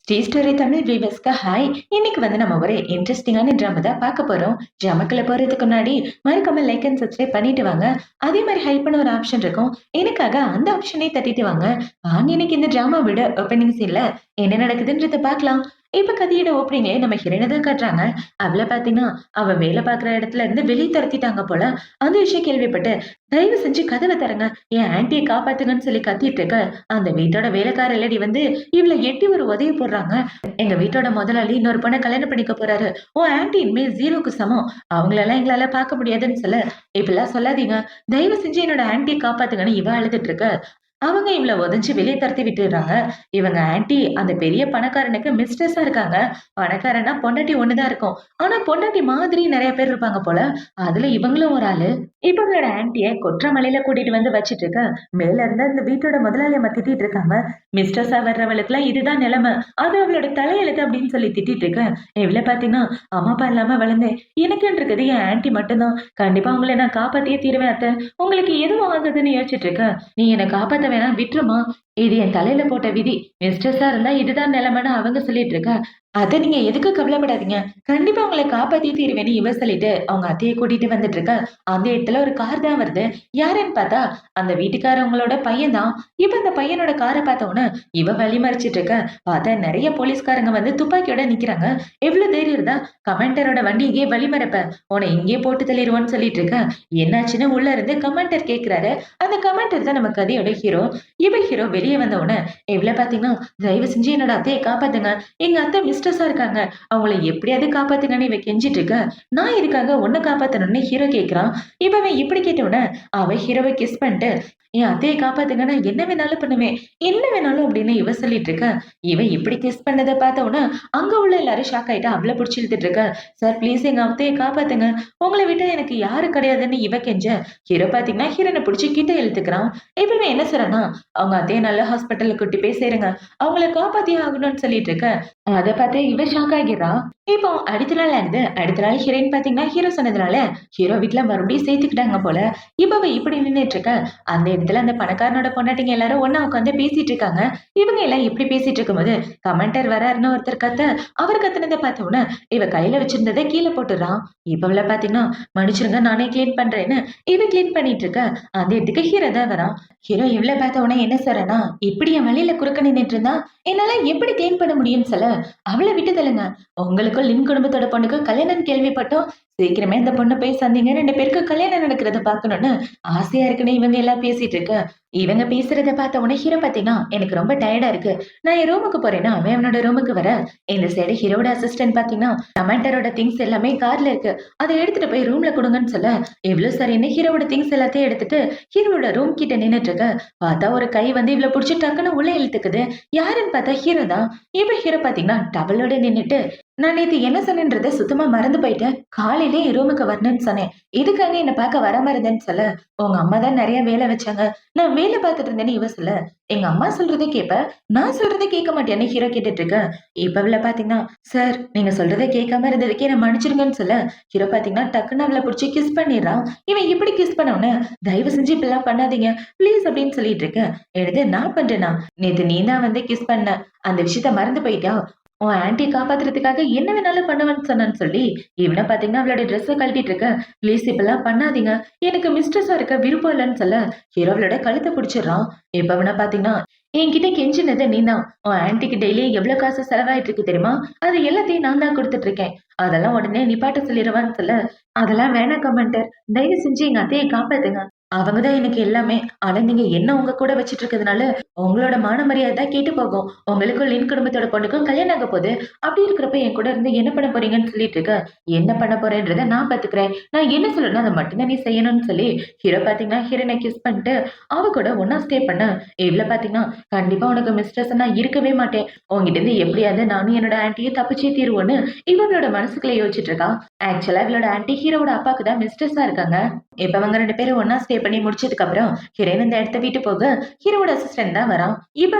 Sri story Tamil வியூவர்ஸ்க்கு hi. இன்னைக்கு நம்ம ஒரு இன்ட்ரெஸ்டிங்கான ட்ராமா தான் பார்க்க போறோம். ட்ராமாக்குள்ள போறதுக்கு முன்னாடி மறக்காம லைக் அண்ட் சப்ஸ்கிரைப் பண்ணிட்டு வாங்க. அதே மாதிரி ஹைப் பண்ண ஒரு ஆப்ஷன் இருக்கும், எனக்காக அந்த ஆப்ஷனை தட்டிட்டு வாங்க. வாங்க இன்னைக்கு இந்த ட்ராமா விட ஓப்பனிங் சீன்ல என்ன நடக்குதுன்றத பார்க்கலாம். இப்ப கதையோட ஓப்பனிங்லயே நம்ம ஹீரோயினை தான் காட்டுறாங்க. அவளை பாத்தீங்கன்னா அவ வேலை பார்க்குற இடத்துல இருந்து வெளியே துரத்திட்டாங்க போல. அந்த விஷயம் கேள்விப்பட்டு தயவு செஞ்சு கதவை தரங்க, என் ஆன்ட்டியை காப்பாத்துங்கன்னு சொல்லி கத்திட்டு இருக்க அந்த வீட்டோட வேலைக்கார லேடி இவளை எட்டி ஒரு உதவி போடுறாங்க. எங்க வீட்டோட முதலாளி இன்னொரு பொண்ணை கல்யாணம் பண்ணிக்க போறாரு. உன் ஆன்ட்டி இனிமேல் ஜீரோக்கு சமம். அவங்களெல்லாம் எங்களால பார்க்க முடியாதுன்னு சொல்ல, இப்படிலாம் சொல்லாதீங்க, தயவு செஞ்சு என்னோட ஆன்ட்டியை காப்பாத்துங்கன்னு இவ அழுதுட்டு இருக்க. அவங்க இவள உதைச்சு வெளியே துரத்தி விட்டுடுறாங்க. இவங்க ஆன்ட்டி அந்த பெரிய பணக்காரனுக்கு மிஸ்ட்ரஸா இருக்காங்க. பணக்காரனா பொண்டாட்டி ஒண்ணுதான் இருக்கும். ஆனா பொண்டாட்டி மாதிரி நிறைய பேர் இருப்பாங்க போல. அதுல இவங்களும் ஒரு ஆளு. இவங்களோட ஆன்ட்டிய கொற்றமலையில கூட்டிட்டு வந்து வச்சிட்டு இருக்க. மேல இருந்து அந்த வீட்டோட முதலாளிய திட்டிட்டு இருக்காங்க. மிஸ்ட்ரஸா வர்றவளுக்கு எல்லாம் இதுதான் நிலைமை, அது அவளோட தலையெழுத்து அப்படின்னு சொல்லி திட்டிட்டு இருக்க. இவ்வளவு பாத்தீங்கன்னா அம்மா அப்பா இல்லாம வளர்ந்தேன், எனக்குன்னு இருக்குது என் ஆன்ட்டி மட்டும்தான். கண்டிப்பா உங்களை நான் காப்பாத்தியே தீருவேன் அத்தை. உங்களுக்கு எதுவும் ஆகுதுன்னு யோசிச்சுட்டு இருக்க. நீ என்னை காப்பாத்த வேணா விட்டுருமா, இது என் தலையில போட்ட விதி. மிஸ்டர்ஸா இருந்தா இதுதான் நிலைமைன்னு அவங்க சொல்லிட்டு இருக்க. அத நீங்க எதுக்கு கவலைப்படாதீங்க, கண்டிப்பா உங்களை காப்பாத்தி தீருவேன்னு இவ சொல்லிட்டு அவங்க அத்தையை கூட்டிட்டு வந்துட்டு இருக்க. அந்த இடத்துல ஒரு கார் தான் வருது. யாருன்னு பார்த்தா அந்த வீட்டுக்காரவங்களோட பையன் தான். இப்ப அந்த பையனோட காரை பார்த்த உடனே இவ வழி மறிச்சிட்டு இருக்க. பார்த்தா நிறைய போலீஸ்காரங்க துப்பாக்கியோட நிக்கிறாங்க. எவ்வளவு தைரியம் இருந்தா கமெண்டரோட வண்டி இங்கே வழி மறைப்ப, உன்னை இங்கே போட்டு தள்ளிடுவோன்னு சொல்லிட்டு இருக்க. என்னாச்சுன்னு உள்ள இருந்து கமெண்டர் கேக்குறாரு. அந்த கமெண்டர் தான் நம்ம கதையோட ஹீரோ. இவ ஹீரோ வெளியே வந்த உடனே இவ்வளவு பாத்தீங்கன்னா தயவு செஞ்சு என்னோட அத்தையை காப்பாத்துங்க, எங்க அத்தை மிஸ்டர்ஸா இருக்காங்க, அவங்கள எப்படியாவது காப்பாத்துங்கன்னு இவ கெஞ்சிட்டு இருக்க. நான் இதுக்காக உன்னை காப்பாத்தணும்னு ஹீரோ கேக்குறான். இவன் இப்படி கேட்ட உடனே அவ ஹீரோவை கிஸ் பண்ணிட்டு என் அத்தையை காப்பாத்துங்கன்னா என்ன வேணாலும் பண்ணுவேன், என்ன வேணாலும் அப்படின்னு இவ சொல்லிட்டு இருக்க. இவ இப்படி கிஸ் பண்ணதை பார்த்த உடனே அங்க உள்ள எல்லாரும் ஷாக் ஆயிட்டா. அவளை பிடிச்சி இழுத்துட்டு இருக்க. சார் ப்ளீஸ் எங்க அத்தையை காப்பாத்துங்க, உங்களை விட்டா எனக்கு யாரு கிடையாதுன்னு இவ கெஞ்ச. ஹீரோ பாத்தீங்கன்னா ஹீரோனை பிடிச்சி கிட்ட இழுத்துக்கிறான். இப்பவே என்ன சொல்றானா, அவங்க அத்தையை நல்ல ஹாஸ்பிட்டலுக்கு கூட்டி போய் சேருங்க, அவங்கள காப்பாத்தியே ஆகணும்னு சொல்லிட்டு இருக்க. அதை பார்த்து இவ ஷாக் ஆகிறா. இப்போ அடுத்த நாள் ஹீரோயின் பாத்தீங்கன்னா ஹீரோ சொன்னதுனால ஹீரோ வீட்டுல மறுபடியும் சேர்த்துக்கிட்டாங்க போல. இப்ப இப்படி நின்றுட்டு இருக்க. அந்த இடத்துல அந்த பணக்காரனோட பொண்டாட்டிங்க எல்லாரும் ஒண்ணா உட்காந்து பேசிட்டு இருக்காங்க. இவங்க எல்லாம் இப்படி பேசிட்டு இருக்கும்போது கமெண்டர் வராருன்னு ஒருத்தர் கத்த. அவர் கத்துனதை பார்த்த உடனே இவ கையில வச்சிருந்ததை கீழே போட்டுறான். இப்ப பாத்தீங்கன்னா மன்னிச்சிருங்க நானே கிளீன் பண்றேன்னு இவ கிளீன் பண்ணிட்டு இருக்க. அந்த இடத்துக்கு ஹீரோ தான் வரான். ஹீரோ இவ்வளவு பார்த்த உடனே என்ன சொல்றேன்னா, இப்படி என் வழியில குறுக்க நின்றுட்டு இருந்தா என்னால எப்படி கிளீன் பண்ண முடியும்னு சொல்ல, அவளை விட்டு தள்ளுங்க, உங்களுக்கும் லின் குடும்பத்தோட பொண்ணுக்கு கல்யாணம் கேள்விப்பட்டோம், சீக்கிரமே இந்த பொண்ணு போய் சந்திங்க, 2 பேருக்கு கல்யாணம் நடக்கிறத பாக்கணும்னு ஆசையா இருக்குன்னு இவங்க எல்லாம் பேசிட்டு இருக்க. இவங்க பேசுறத பார்த்த உடனே ஹீரோ பாத்தீங்கன்னா எனக்கு ரொம்ப டயர்டா இருக்கு, நான் என் ரூமுக்கு போறேன்னா அவன் அவனோட ரூமுக்கு வர. இந்த சைடு ஹீரோட அசிஸ்டன்ட் பாத்தீங்கன்னா கமெண்டரோட திங்ஸ் எல்லாமே கார்ல இருக்கு, அதை எடுத்துட்டு போய் ரூம்ல கொடுங்கன்னு சொல்ல, எவ்வளவு சரின்னு ஹீரோட திங்ஸ் எல்லாத்தையும் எடுத்துட்டு ஹீரோட ரூம் கிட்ட நின்னுட்டு இருக்க. பார்த்தா ஒரு கை இவ்வளவு பிடிச்சி டக்குன்னு உள்ள இழுத்துக்குது. யாருன்னு பார்த்தா ஹீரோ தான். இப்ப ஹீரோ பாத்தீங்கன்னா டபுளோட நின்னுட்டு, நான் நேத்து என்ன சொன்னேன்றதை சுத்தமா மறந்து போயிட்டேன், காலையிலே என் ரூமுக்கு வரணும்னு சொன்னேன், இதுக்காக என்ன பார்க்க வராம இருந்தேன்னு சொல்ல, உங்க அம்மா தான் நிறைய வேலை வச்சாங்க, நான் வேலை பார்த்துட்டு இருந்தேன்னு இவ சொல்ல, எங்க அம்மா சொல்றதை கேட்ப, நான் சொல்றதை கேட்க மாட்டேன்னு ஹீரோ கேட்டுட்டு இருக்க. இப்ப அவளை பாத்தீங்கன்னா சார் நீங்க சொல்றதை கேட்காம இருந்ததுக்கே நான் மன்னிச்சிருங்கன்னு சொல்ல, ஹீரோ பாத்தீங்கன்னா டக்குன்னு அவளை பிடிச்சி கிஸ் பண்ணிடுறான். இவன் இப்படி கிஸ் பண்ணவன தயவு செஞ்சு இப்பெல்லாம் பண்ணாதீங்க ப்ளீஸ் அப்படின்னு சொல்லிட்டு இருக்க. எடுத்து நான் பண்றேனா, நேத்து நீ தான் கிஸ் பண்ண, அந்த விஷயத்த மறந்து போயிட்டா, உன் ஆன்ட்டியை காப்பாத்துறதுக்காக என்ன வேணாலும் பண்ணுவேன்னு சொன்னான்னு சொல்லி இவனை பாத்தீங்கன்னா அவளோட ட்ரெஸ்ஸை கழட்டிட்டு இருக்க. ப்ளீஸ் இப்பெல்லாம் பண்ணாதீங்க, எனக்கு மிஸ்ட்ரஸா இருக்க விருப்பம் இல்லைன்னு சொல்ல, ஹீரோவளோட கழுத்தை பிடிச்சிடறான். இப்ப அவனை பாத்தீங்கன்னா என்கிட்ட கெஞ்சினது நீ தான், உன் ஆன்ட்டிக்கு டெய்லி எவ்வளவு காசு செலவாயிட்டு இருக்கு தெரியுமா, அது எல்லாத்தையும் நான் தான் கொடுத்துட்டு இருக்கேன், அதெல்லாம் உடனே நிப்பாட்ட சொல்லிடுவான்னு சொல்ல, அதெல்லாம் வேணாம் கமெண்டர், தயவு செஞ்சு எங்க அத்தையை காப்பாத்துங்க, அவங்கதான் எனக்கு எல்லாமே, ஆனா நீங்க என்ன உங்க கூட வச்சிட்டு இருக்கிறதுனால உங்களோட மான மரியாதை தான் கேட்டு போகும், உங்களுக்கும் லின் குடும்பத்தோட பொண்ணுக்கும் கல்யாணம் ஆக போகுது, அப்படி இருக்கிறப்ப என் கூட இருந்து என்ன பண்ண போறீங்கன்னு சொல்லிட்டு இருக்க. என்ன பண்ண போறேன்றத நான் பாத்துக்கிறேன், நான் என்ன சொல்லணும் அதை மட்டும்தான் நீ செய்யணும்னு சொல்லி ஹீரோ பாத்தீங்கன்னா ஹீரோனை கிஸ் பண்ணிட்டு அவ கூட ஒன்னா ஸ்டே பண்ண. இவ்வளவு பாத்தீங்கன்னா கண்டிப்பா உனக்கு மிஸ்ட்ரஸ் நான் இருக்கவே மாட்டேன், உங்ககிட்ட இருந்து எப்படியாவது நானும் என்னோட ஆன்ட்டியும் தப்பிச்சே தீருவோன்னு இவங்களோட மனசுக்குள்ள யோசிச்சுட்டு இருக்கா. ஆக்சுவலா இவளோட ஆன்ட்டி ஹீரோட அப்பாக்கு தான் மிஸ்ட்ரஸா இருக்காங்க. இப்ப அவங்க 2 பேரும் ஒன்னா ஸ்டே பண்ணி முடிச்சதுக்கு அப்புறம் ஹீரோயின் இந்த இடத்த விட்டு போக ஹீரோட அசிஸ்டன்ட் தான் வரான். இப்ப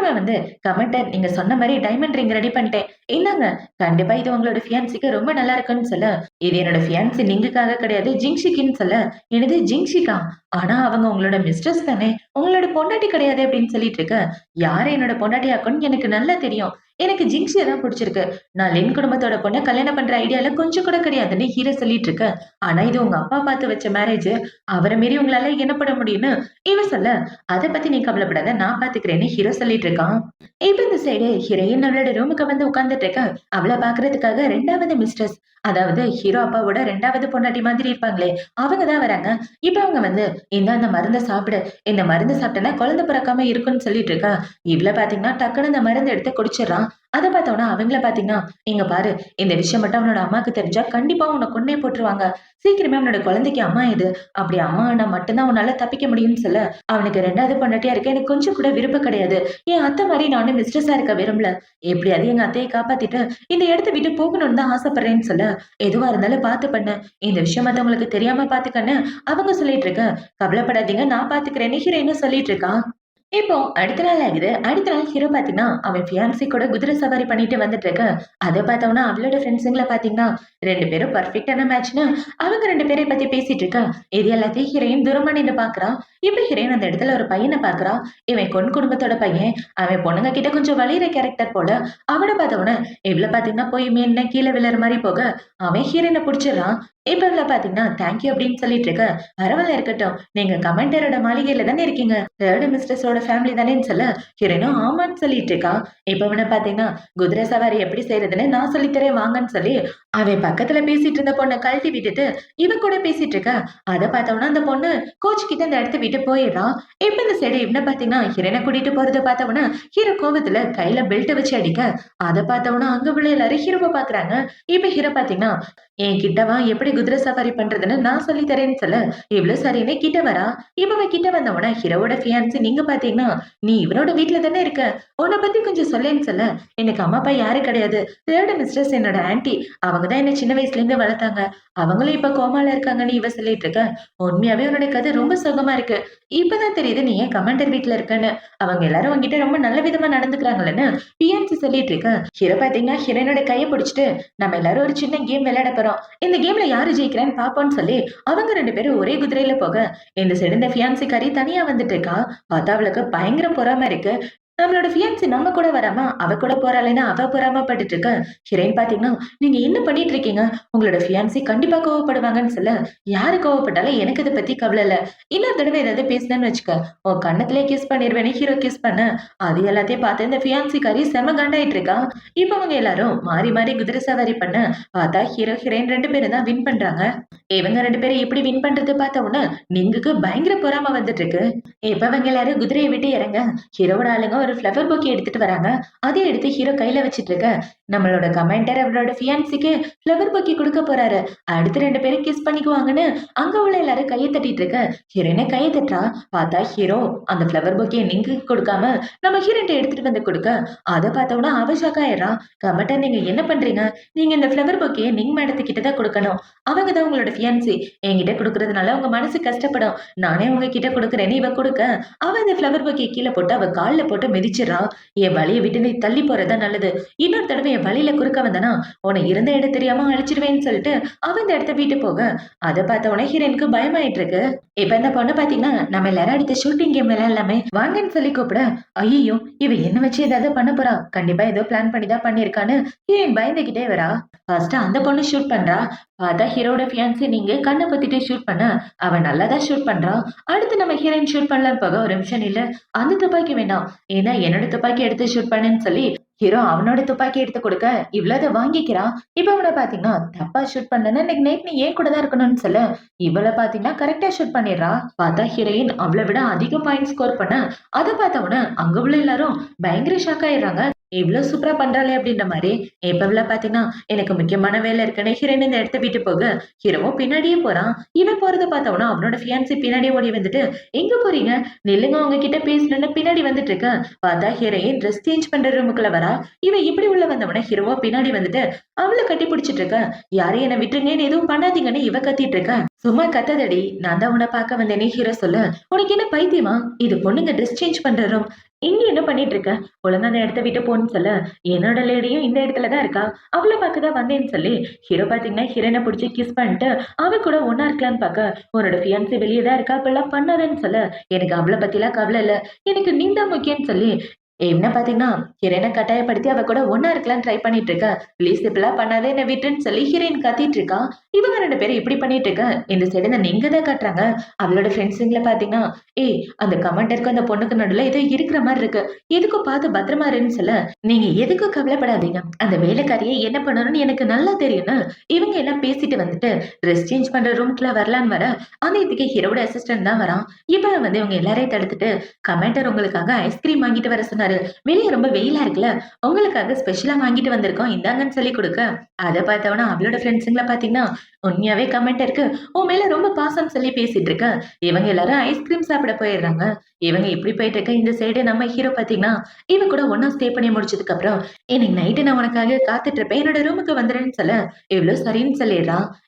கமெண்டர் நீங்க சொன்ன மாதிரி டைமண்ட் ரிங் ரெடி பண்ணிட்டேன், இந்தாங்க, கண்டிப்பா இது உங்களோட ஃபியான்சிக்கு ரொம்ப நல்லா இருக்குன்னு சொல்ல, இது என்னோட ஃபியான்சி லிங்குக்காக கிடையாது ஜிங்ஷிக்குன்னு சொல்ல, எனது ஜிங்ஷிக்கா, ஆனா அவங்க உங்களோட மிஸ்ட்ரஸ் தானே, உங்களோட பொண்டாட்டி கிடையாது அப்படின்னு சொல்லிட்டு இருக்க. யாரை என்னோட பொண்டாட்டி ஆக்கணும்னு எனக்கு நல்லா தெரியும், எனக்கு ஜிங்ஸிய தான் புடிச்சிருக்கு. நான் லின் குடும்பத்தோட பொண்ண கல்யாணம் பண்ற ஐடியால கொஞ்சம் கூட கிடையாதுன்னு ஹீரோ சொல்லிட்டு இருக்க. ஆனா இது உங்க அப்பா பார்த்து வச்ச மேரேஜ். அவர மீறி உங்களால என்ன பண்ண முடியும்னு இவ சொல்ல, அத பத்தி நீ கவலைப்படாத நான் பாத்துக்கிறேன்னு ஹீரோ சொல்லிட்டு இருக்கான். இப்ப இந்த சைடு ஹீரோயின் அவளோட ரூமுக்கு வந்து உட்கார்ந்துட்டு இருக்கா. அவள பாக்குறதுக்காக 2வது மிஸ்ட்ரஸ், அதாவது ஹீரோ அப்பாவோட 2வது பொண்டாட்டி மாதிரி இருப்பாங்களே, அவங்க தான் வராங்க. இப்ப அவங்க வந்து, "இந்தா இந்த மருந்த சாப்பிடு. இந்த மருந்து சாப்பிட்டேன்னா குழந்தை பிறக்காம இருக்கும்னு" சொல்லிட்டு இருக்கா. இவ்ள பாத்தீங்கன்னா டக்குனு இந்த மருந்த எடுத்து குடிச்சிடுறான். அத பார்த்தோம்னா அவங்கள பாத்தீங்கன்னா, "இங்க பாரு, இந்த விஷயம் மட்டும் அவனோட அம்மாக்கு தெரிஞ்சா கண்டிப்பா உன்ன கொன்னே போட்டுருவாங்க. சீக்கிரமே அவனோட குழந்தைக்கு அம்மா எடு. அப்படி அம்மா ஆனா மட்டும் தான் உன்னால தப்பிக்க முடியும்னு" சொல்ல, "அவனுக்கு 2வது பொண்டாட்டியா இருக்க எனக்கு கொஞ்சம் கூட விருப்பம் கிடையாது. என் அத்தை மாரி நானும் மிஸ்ட்ரெஸ்ஸா இருக்க விரும்பல. எப்படியாவது எங்க அத்தைய காப்பாத்திட்டு இந்த இடத்த விட்டு போகணும்னு தான் ஆசைப்படுறேன்னு" சொல்ல, "எதுவா இருந்தாலும் பார்த்து பண்ணு. இந்த விஷயம் மத்தவங்களுக்கு தெரியாம பார்த்துக்கன்னு" அவங்க சொல்லிட்டு இருக்க. "கவலைப்படாதீங்க நான் பார்த்துக்கிறேன்னு" ஹீரோயினும் சொல்லிட்டு இருக்கா. இப்போ அடுத்த நாள் ஆகுது. அடுத்த நாள் ஹீரோ பார்த்தீங்கன்னா, அவன் ஃபியான்சி கூட குதிரை சவாரி பண்ணிட்டு வந்துட்டு இருக்க. அத பார்த்தோம்னா, அவளோட ஃப்ரெண்ட்ஸுங்கள பார்த்தீங்கன்னா, 2 பேரும் பெர்ஃபெக்ட்டான மேட்ச்ன்னு அவங்க 2 பேரையும் பத்தி பேசிட்டு இருக்கா. இது எல்லாத்தையும் ஹீரோயின் தூரமா நின்னு பார்க்குறா. இப்ப ஹீரோயின் அந்த இடத்துல ஒரு பையன பார்க்குறா. இவன் பொன் குடும்பத்தோட பையன். அவன் பொண்ணுங்க கிட்ட கொஞ்சம் வலியிற கேரக்டர் போல. அவன பார்த்தவுடனே, இவள பார்த்தீங்கன்னா போய் மென்ன கீழ விழற மாரி போக, அவன் ஹீரோயின புடிச்சிடுறான். இப்ப இவள பார்த்தீங்கன்னா, தேங்க் யூ அப்படின்னு சொல்லிட்டு இருக்க. பரவால்ல இருக்கட்டும். நீங்க கமாண்டரோட மாளிகையில தானே இருக்கீங்க. 3 மிஸ்ட்ரஸோட ஃபேமிலி தானேன்னு சொல்ல, ஹீரோயினும் ஆமான்னு சொல்லிட்டு இருக்கா. இப்ப இவன பார்த்தீங்கன்னா, குதிரை சவாரி எப்படி செய்றதுன்னு நான் சொல்லித் தரேன் வாங்கன்னு சொல்லி, அவன் பக்கத்துல பேசிட்டு இருந்த பொண்ண கழட்டி விட்டுட்டு, இவன் கூட பேசிட்டு இருக்கா. அத பார்த்தவுடனே அந்த பொண்ணு கோச்சுக்கிட்டு அந்த இடத்த விட்டு போயிடுறா. இப்ப இந்த சைடு இவன பார்த்தீங்கன்னா, ஹீரோயின கூட்டிட்டு போறத பார்த்தவுடனே, ஹீரோ கோவத்துல கையில பெல்ட்ட வச்சு அடிக்க, அத பார்த்தவுடனே அங்க உள்ள எல்லாரும் ஹீரோவ பார்க்குறாங்க. இப்ப ஹீரோ பார்த்தீங்கன்னா, என் கிட்ட வா எப்படி குதிரை சவாரி பண்றதுன்னு நான் சொல்லி தரேன்னு சொல்ல, இவ்ளோ சரின்னு கிட்ட வரா. இவ கிட்ட வந்தவுடனே ஹீரோவோட ஃபியான்சி நீங்க பார்த்தீங்கன்னா, "நீ இவனோட வீட்ல தானே இருக்க. உன்ன பத்தி கொஞ்சம் சொல்லேன்னு" சொல்ல, "எனக்கு அம்மா, அப்பா யாரும் கிடையாது. 3 மிஸ்ட்ரஸ் என்னோட ஆன்டி. அவங்க தான் என்ன சின்ன வயசுலேருந்து வளர்த்தாங்க. அவங்களும் இப்ப கோமால இருக்காங்கன்னு" இவ சொல்லிட்டு இருக்க. "உண்மையாவே உன்னோட கதை ரொம்ப சுகமா இருக்கு. இப்பதான் தெரியுது நீ ஏன் கமாண்டர் வீட்ல இருக்கன்னு. அவங்க எல்லாரும் உன்கிட்ட ரொம்ப நல்ல விதமா நடந்துக்கிறாங்கன்னு" ஃபியான்சி சொல்லிட்டு இருக்க. ஹீரோ பார்த்தீங்கன்னா, ஹீரோயினோட கைய பிடிச்சுட்டு, "நம்ம எல்லாரும் ஒரு சின்ன கேம் விளையாட போறோம். இந்த கேம்ல யாரு ஜெயிக்கிறான்னு பாப்போம்ன்னு" சொல்லி அவங்க 2 பேரும் ஒரே குதிரையில போக, இந்த சைடு இந்த ஃபியான்சிக்காரி தனியா வந்துட்டு இருக்கா. பார்த்தா அவளுக்கு பயங்கர பொறாம இருக்கு. நம்மளோட ஃபியான்சி நம்ம கூட வராம, அவ கூட போறாளேன்னு அவ பொறாமப்பட்டுட்டு இருக்க. ஹீரோயின் பார்த்தீங்கன்னா, "நீங்க என்ன பண்ணிட்டு இருக்கீங்க? உங்களோட ஃபியான்சி கண்டிப்பா கோவப்படுவாங்கன்னு" சொல்ல, "யாரு கோவப்பட்டாலும் எனக்கு இத பத்தி கவல இல்ல. இன்னொரு தடவ ஏதாவது பேசுனேன்னு வச்சுக்க, உன் கன்னத்திலே கிஸ் பண்ணிருவேன்னு" ஹீரோ கிஸ் பண்ண, அது எல்லாத்தையும் பார்த்து இந்த ஃபியான்சிக்காரி செம காண்டாயிட்டு இருக்கா. இப்ப அவங்க எல்லாரும் மாறி மாறி குதிரை சவாரி பண்ண, பார்த்தா ஹீரோ, ஹீரோயின் 2 பேரும் தான் வின் பண்றாங்க. இவங்க 2 பேரும் எப்படி வின் பண்றது பார்த்த உடனே, நிங்குக்கு பயங்கர பொறாம வந்துட்டு இருக்கு. இப்ப அவங்க எல்லாரும் குதிரைய விட்டு இறங்க, ஹீரோவோட ஆளுங்க ஒரு ஃப்ளவர் பொக்கே எடுத்துட்டு வராங்க. அதை எடுத்து ஹீரோ கையில வச்சுட்டு இருக்க. நம்மளோட கமெண்டர் அவரோட ஃபியான்சிக்கு ஃப்ளவர் பொக்கே குடுக்க போறாரு. அடுத்து 2 பேரும் கிஸ் பண்ணிக்குவாங்கன்னு அங்க உள்ள எல்லாரும் கைய தட்டிட்டு இருக்க. ஹீரோயின கைய தட்டுறா. பார்த்தா ஹீரோ அந்த ஃப்ளவர் பொக்கே நிங்குக்கு கொடுக்காம நம்ம ஹீரோயின்ட்ட எடுத்துட்டு வந்து கொடுக்க, அத பார்த்த உடனே அவ ஷாக் ஆயிடுறா. "கமெண்டர் நீங்க என்ன பண்றீங்க? நீங்க இந்த ஃப்ளவர் பொக்கேய நிங் மேடத்துக்கிட்ட தான் கொடுக்கணும். அவங்க தான் உங்களோட ஃபியான்சி. என்கிட்ட குடுக்குறதுனால உங்க மனசு கஷ்டப்படும். நானே உங்ககிட்ட குடுக்குறேன்னு" இவ குடுக்க, அவ அந்த ஃப்ளவர் பொக்கே கீழ போட்டு அவ கால்ல போட்டு மிதிச்சிடுறா. "என் வலிய விட்டு நீ தள்ளி போறது தான் நல்லது. இன்னொரு தடவ என் வழியில குறுக்க வந்தனா, உன்னை இருந்த இடம் தெரியாம அழிச்சிருவேன்னு" சொல்லிட்டு அவ இந்த இடத்த விட்டு போக, அத பார்த்த உடனே ஹீரோயினுக்கு பயமாயிட்டு இருக்கு. இப்ப இந்த பொண்ணு பார்த்தீங்கன்னா, "நம்ம எல்லாரும் அடுத்து ஷூட்டிங் கேம் விளையாடலாமே வாங்கன்னு" சொல்லி கூப்பிட, ஐய்யய்யோ! இவ என்ன வச்சு ஏதாவது பண்ண போறா. கண்டிப்பா ஏதோ பிளான் பண்ணி தான் பண்ணியிருக்கான்னு ஹீரோயின் பயந்துகிட்டே வரா. ஃபர்ஸ்ட் அந்த பொண்ணு ஷூட் பண்றா. பார்த்தா ஹீரோட ஃபியான்சி நீங்க கண்ண பொத்திட்டு ஷூட் பண்ண, அவ நல்லா தான் ஷூட் பண்றா. அடுத்து நம்ம ஹீரோயின் ஷூட் பண்ணலான்னு போக, ஒரு நிமிஷம் நில்லு. அந்த துப்பாக்கி வேண்டாம். ஏன்னா என்னோட துப்பாக்கி எடுத்து ஷூட் பண்ணுன்னு சொல்லி ஹீரோ அவனோட துப்பாக்கி எடுத்து கொடுக்க, இவ்ளோ அத வாங்கிக்கிறான். இப்ப அவன பார்த்தீங்கன்னா, தப்பா ஷூட் பண்ணேன்னா இன்னைக்கு நைட் நீ என் கூட தான் இருக்கணும்னு சொல்ல, இவள பார்த்தீங்கன்னா கரெக்ட்டா ஷூட் பண்ணிடுறா. பார்த்தா ஹீரோயின் அவள விட அதிக பாயிண்ட் ஸ்கோர் பண்ண, அத பார்த்தவுடனே அங்க உள்ள எல்லாரும் பயங்கர ஷாக் ஆயிடுறாங்க. இவ்ளோ சூப்பரா பண்றாளே அப்படின்ற மாரி. இப்ப இவள பார்த்தீங்கன்னா, எனக்கு முக்கியமான வேலை இருக்குன்னு ஹீரோயின் இந்த இடத்த விட்டு போக, ஹீரோவும் பின்னாடியே போறான். இவன் போறத பார்த்தவுடனே அவனோட ஃபியான்சி பின்னாடியே ஓடி வந்துட்டு, "எங்க போறீங்க? நில்லுங்க உங்க கிட்ட பேசணும்னு" பின்னாடி வந்துட்டு இருக்க. பார்த்தா ஹீரோயின் ட்ரெஸ் சேஞ்ச் பண்ற ரூமுக்குள்ள வரா. இவன் இப்படி உள்ள வந்தவுடனே ஹீரோவா பின்னாடி வந்துட்டு அவள கட்டி பிடிச்சிட்டு இருக்க. "யாரையும் என்ன விட்டுருங்கன்னு எதுவும் பண்ணாதீங்கன்னு" இவ கத்திட்டு இருக்க. "சும்மா கத்தாதடி. நான் தான் உன்ன பார்க்க வந்தேனே" ஹீரோ சொல்ல, "உனக்கு என்ன பைத்தியமா? இது பொண்ணுங்க ட்ரெஸ் சேஞ்ச் பண்ற ரூம். இங்க என்ன பண்ணிட்டு இருக்க? ஒழுங்கா அந்த இடத்த விட்டு போன்னு" சொல்ல, "என்னோட லேடியும் இந்த இடத்துல தான் இருக்கா. அவள பார்க்க தான் வந்தேன்னு" சொல்லி ஹீரோ பார்த்தீங்கன்னா ஹீரோயின புடிச்சு கிஸ் பண்ணிட்டு அவ கூட ஒண்ணா இருக்கலான்னு பார்க்க, "உன்னோட ஃபியான்சி வெளிய தான் இருக்கா. அப்படிலாம் பண்ணாதன்னு" சொல்ல, "எனக்கு அவள பத்திலாம் கவல இல்ல. எனக்கு நீ தான் முக்கியம்னு" சொல்லி என்ன பாத்தீங்கன்னா, ஹீரோயின கட்டாயப்படுத்தி அவ கூட ஒண்ணா இருக்கலாம்னு ட்ரை பண்ணிட்டு இருக்க. ப்ளீஸ் இப்படிலாம் பண்ணாதே என்ன விட்டுன்னு சொல்லி ஹீரோயின் கத்திட்டு இருக்கா. இவங்க 2 பேரும் இப்படி பண்ணிட்டு இருக்க. இந்த சைடு இந்த நீங்க தான் காட்டுறாங்க. அவளோட ஃப்ரெண்ட்ஸுங்கள பாத்தீங்கன்னா, "ஏய் அந்த கமாண்டருக்கும் அந்த பொண்ணுக்கு நடுவுல ஏதோ இருக்கிற மாரி இருக்கு. எதுக்கும் பார்த்து பத்திரமா இருன்னு" சொல்ல, "நீங்க எதுக்கும் கவலைப்படாதீங்க. அந்த வேலைக்காரிய என்ன பண்ணணும்னு எனக்கு நல்லா தெரியும்னு" இவங்க எல்லாம் பேசிட்டு வந்துட்டு ட்ரெஸ் சேஞ்ச் பண்ற ரூம்க்குள்ள வரலான்னு வர, அந்த இதுக்கு ஹீரோவோட அசிஸ்டன்ட் தான் வரான். இப்ப வந்து இவங்க எல்லாரையும் தடுத்துட்டு, "கமாண்டர் உங்களுக்காக ஐஸ்கிரீம் வாங்கிட்டு வர சொன்னாரு. வெளிய ரொம்ப வெயிலா இருக்குல்ல, உங்களுக்காக ஸ்பெஷலா வாங்கிட்டு வந்திருக்கோம். இந்தாங்கன்னு சொல்லி குடுக்க, அத பார்த்தவன அவளோட ஃப்ரெண்ட்ஸுங்கள பார்த்தீங்கன்னா, உண்மையாவே கமெண்ட் இருக்கு. உன் மேல ரொம்ப பாசம் சொல்லி பேசிட்டு இருக்க. இவங்க எல்லாரும் ஐஸ்கிரீம் சாப்பிட போயிடுறாங்க. இவங்க இப்படி போயிட்டு இருக்க. இந்த சைடு நம்ம ஹீரோ பார்த்தீங்கன்னா, இவ கூட ஒண்ணா ஸ்டே பண்ணி முடிச்சதுக்கு அப்புறம், இன்னைக்கு நைட்டு நான் உனக்காக காத்துட்டு இருப்பேன். என்னோட ரூமுக்கு வந்துருன்னு சொல்ல, இவளும் சரின்னு சொல்லிடுறா.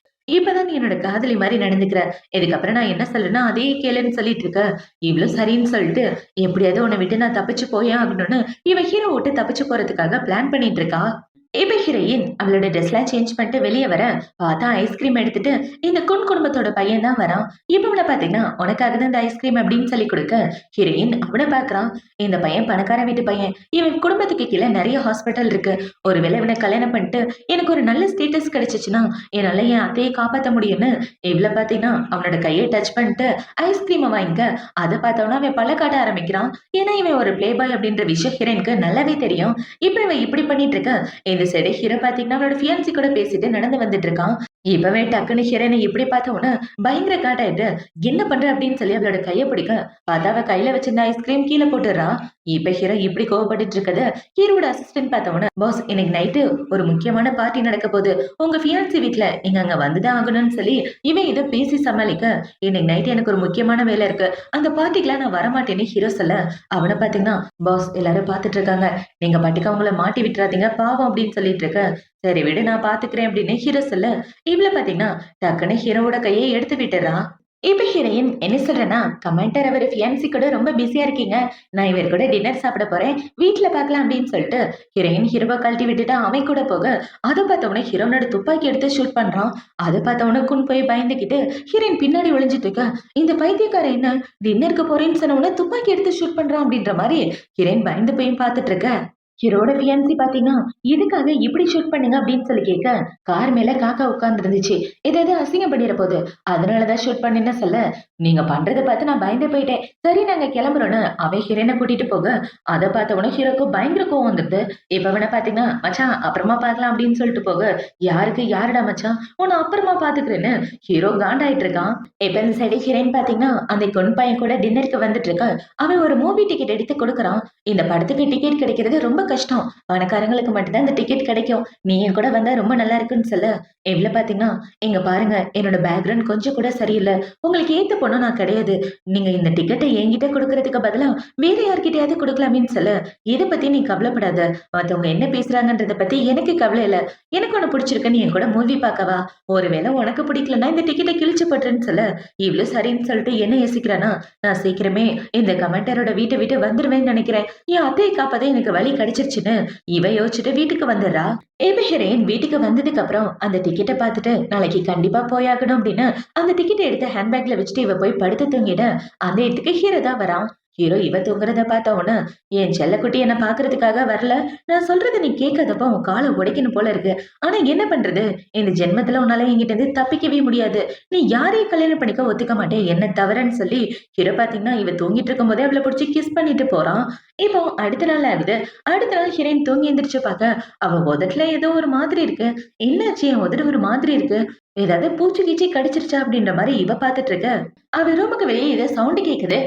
இப்பதான் நீ என்னோட காதலி மாரி நடந்துக்கிற. இதுக்கப்புறம் நான் என்ன சொல்றேனோ அதையே கேளுன்னு சொல்லிட்டு இருக்க. இவளும் சரின்னு சொல்லிட்டு, எப்படியாவது உன்ன விட்டு நான் தப்பிச்சு போயே ஆகணும்னு, இவ ஹீரோ விட்டு தப்பிச்சு போறதுக்காக பிளான் பண்ணிட்டு இருக்கா. இப்ப ஹீரோயின் அவளோட ட்ரெஸ்லாம் சேஞ்ச் பண்ணிட்டு வெளிய வர, பார்த்தா ஐஸ்கிரீம் எடுத்துட்டு இந்த குடும்பத்தோட பையன் தான் வரான். இப்ப அவன பார்த்தீங்கன்னா, "உனக்காக தான் இந்த ஐஸ்கிரீம்" அப்படின்னு சொல்லி குடுக்க, ஹீரோயின் அவன பார்க்குறான். இந்த பையன் பணக்கார வீட்டு பையன். இவன் குடும்பத்துக்கு கீழ நெறைய ஹாஸ்பிட்டல் இருக்கு. ஒருவேளை இவன கல்யாணம் பண்ணிட்டு எனக்கு ஒரு நல்ல ஸ்டேட்டஸ் கிடைச்சுச்சுன்னா, என்னால என் அத்தைய காப்பாத்த முடியும்னு இவள பார்த்தீங்கன்னா, அவனோட கைய டச் பண்ணிட்டு ஐஸ்கிரீம வாங்கிக்க, அத பார்த்தோனே அவன் பல்ல காட்ட ஆரம்பிக்கிறான். ஏன்னா இவன் ஒரு பிளே பாய் அப்படின்ற விஷயம் ஹீரோயினுக்கு நல்லாவே தெரியும். இப்ப இவன் இப்படி பண்ணிட்டு இருக்க, இந்த சைடு ஹீரோ பாத்தீங்கன்னா அவனோட ஃபியான்சி கூட பேசிட்டு நடந்து வந்துட்டு இருக்கான். இப்பவே டக்குன்னு ஹீரோயினை இப்படி பார்த்த உடனே பயங்கர காட்டாயிட்டு, "என்ன பண்ற?" அப்படின்னு சொல்லி அவளோட கைய பிடிக்க, பார்த்தா அவ கையில வச்சிருந்த ஐஸ்கிரீம் கீழ போட்டுறா. இப்ப ஹீரோ இப்படி கோவப்பட்டுட்டு இருக்கத ஹீரோட அசிஸ்டன்ட் பார்த்த உடனே, "பாஸ் இன்னைக்கு நைட்டு ஒரு முக்கியமான பார்ட்டி நடக்க போகுது. உங்க ஃபியான்சி வீட்ல நீங்க அங்க வந்துதான் ஆகணும்னு" சொல்லி இவன் இத பேசி சமாளிக்க, "இன்னைக்கு நைட் எனக்கு ஒரு முக்கியமான வேலை இருக்கு. அந்த பார்ட்டிக்குலாம் நான் வரமாட்டேன்னு" ஹீரோ சொல்ல, அவன பாத்தீங்கன்னா, "பாஸ் எல்லாரும் பார்த்துட்டு இருக்காங்க. நீங்க பாட்டுக்கு அவங்கள மாட்டி விட்டுறாதீங்க பாவம்" அப்படின்னு சொல்லிட்டு இருக்க. "சரி விடு நான் பாத்துக்கிறேன்" அப்படின்னு ஹீரோ சொல்ல, இவள பாத்தீங்கன்னா, டக்குன்னு ஹீரோவோட கைய எடுத்து விட்டுர்றா. இப்ப ஹீரோயின் என்ன சொல்றேன்னா, "கமாண்டர் அவரு ஃபியான்சி கூட ரொம்ப பிஸியா இருக்கீங்க. நான் இவர் கூட டின்னர் சாப்பிட போறேன். வீட்ல பார்க்கலாம்" அப்படின்னு சொல்லிட்டு ஹீரோயின் ஹீரோவ கழட்டி விட்டுட்டு அவன் கூட போக, அத பார்த்தவுடனே ஹீரோனோட துப்பாக்கி எடுத்து ஷூட் பண்றான். அத பார்த்தவுடனே குன் போய் பயந்துகிட்டு ஹீரோயின் பின்னாடி ஒளிஞ்சிட்டு இருக்க. இந்த பைத்தியக்காரன் என்ன டின்னருக்கு போறேன்னு சொன்ன உடனே துப்பாக்கி எடுத்து ஷூட் பண்றான் அப்படின்ற மாரி ஹீரோயின் பயந்து போய் பார்த்துட்டு இருக்க. ஹீரோட ஃபியான்சி பாத்தீங்கன்னா, "எதுக்காக இப்படி ஷூட் பண்ணீங்க?" அப்படின்னு சொல்லி கேட்க, கார் மேல காக்கா உட்கார்ந்து இருந்துச்சு. "ஏதாவது அசிங்கம் பண்ணிற போது, அதனால தான் ஷூட் பண்ணேன்னு" சொல்ல, "நீங்க பண்றத பார்த்து நான் பயந்தே போயிட்டேன். சரி நாங்க கிளம்புறோம்னு" அவன் ஹீரோயின கூட்டிட்டு போக, அத பார்த்த உடனே ஹீரோக்கு பயங்கர கோவம் வந்துருது. இப்ப அவன பாத்தீங்கன்னா, "மச்சான் அப்புறமா பார்க்கலாம்" அப்படின்னு சொல்லிட்டு போக, "யாருக்கு யாருடா மச்சான்? உன்ன அப்புறமா பாத்துக்கிறேன்னு" ஹீரோ காண்டாயிட்டு இருக்கான். இப்ப இந்த சைடு ஹீரோயின் பாத்தீங்கன்னா, அந்த பொண் பையன் கூட டின்னருக்கு வந்துட்டு இருக்க. அவன் ஒரு மூவி டிக்கெட் எடுத்து குடுக்குறான். இந்த படத்துக்கு டிக்கெட் கிடைக்கிறது ரொம்ப கஷ்டம். பணக்காரங்களுக்கு மட்டும் தான் இந்த டிக்கெட் கிடைக்கும். நீ என் கூட வந்தா ரொம்ப நல்லா இருக்குன்னு சொல்ல, இவ்ள பாத்தீங்கன்னா, "இங்க பாருங்க என்னோட பேக்கிரவுண்ட் கொஞ்சம் கூட சரியில்ல. உங்களுக்கு ஏத்த பொண்ணு நான் கிடையாது. நீங்க இந்த டிக்கெட்ட என்கிட்ட குடுக்குறதுக்கு பதிலா வேற யார்கிட்டயாவது குடுக்கலாமேன்னு" சொல்ல, "இத பத்தி நீ கவலைப்படாத. மத்தவங்க என்ன பேசுறாங்கன்றத பத்தி எனக்கு கவலை இல்ல. எனக்கு உன்ன பிடிச்சிருக்கு. நீ என் கூட மூவி பார்க்கவா? ஒருவேளை உனக்கு பிடிக்கலன்னா இந்த டிக்கெட்ட கிழிச்சு போட்டுருன்னு" சொல்ல, இவ்ளோ சரின்னு சொல்லிட்டு என்ன யோசிக்கிறானா, "நான் சீக்கிரமே இந்த கமெண்டரோட வீட்ட விட்டு வந்துருவேன்னு நினைக்கிறேன். என் அத்தைய காப்பாத்த எனக்கு வழி கிடைச்சிருச்சுன்னு" இவ யோசிச்சுட்டு வீட்டுக்கு வந்துடுறா. இப்ப ஹீரோயின் வீட்டுக்கு வந்ததுக்கு அப்புறம் அந்த டிக்கெட்ட பார்த்துட்டு நாளைக்கு கண்டிப்பா போயாகணும் அப்படின்னு அந்த டிக்கெட்ட எடுத்து ஹேண்ட்பேக்ல வச்சுட்டு இவ போய் படுத்து தூங்கிட, அந்த இடத்துக்கு ஹீரோ தான் வரான். ஹீரோ இவ தூங்குறத பார்த்த உடனே, "என் செல்லக்குட்டி என்ன பார்க்கறதுக்காக வரல. நான் சொல்றத நீ கேட்காதப்ப உன் கால உடைக்கணும் போல இருக்கு. ஆனா என்ன பண்றது? இந்த ஜென்மத்துல உன்னால என்கிட்ட இருந்து தப்பிக்கவே முடியாது. நீ யாரையும் கல்யாணம் பண்ணிக்க ஒத்துக்க மாட்டே என்ன தவிரன்னு" சொல்லி ஹீரோ பாத்தீங்கன்னா இவ தூங்கிட்டு இருக்கும்போதே அவளை புடிச்சு கிஸ் பண்ணிட்டு போறான். இப்போ அடுத்த நாள் ஆகுது. அடுத்த நாள் ஹீரோயின் தூங்கி எந்திரிச்சு பார்க்க, அவ உதட்டுல ஏதோ ஒரு மாதிரி இருக்கு. "என்னாச்சு? என் உதடு ஒரு மாதிரி இருக்கு. ஏதாவது பூச்சி கீச்சி கடிச்சிருச்சா?" அப்படின்ற மாரி இவ பார்த்துட்டு இருக்க. அவ ரூமுக்கு வெளியே ஏதோ சவுண்ட் கேக்குது.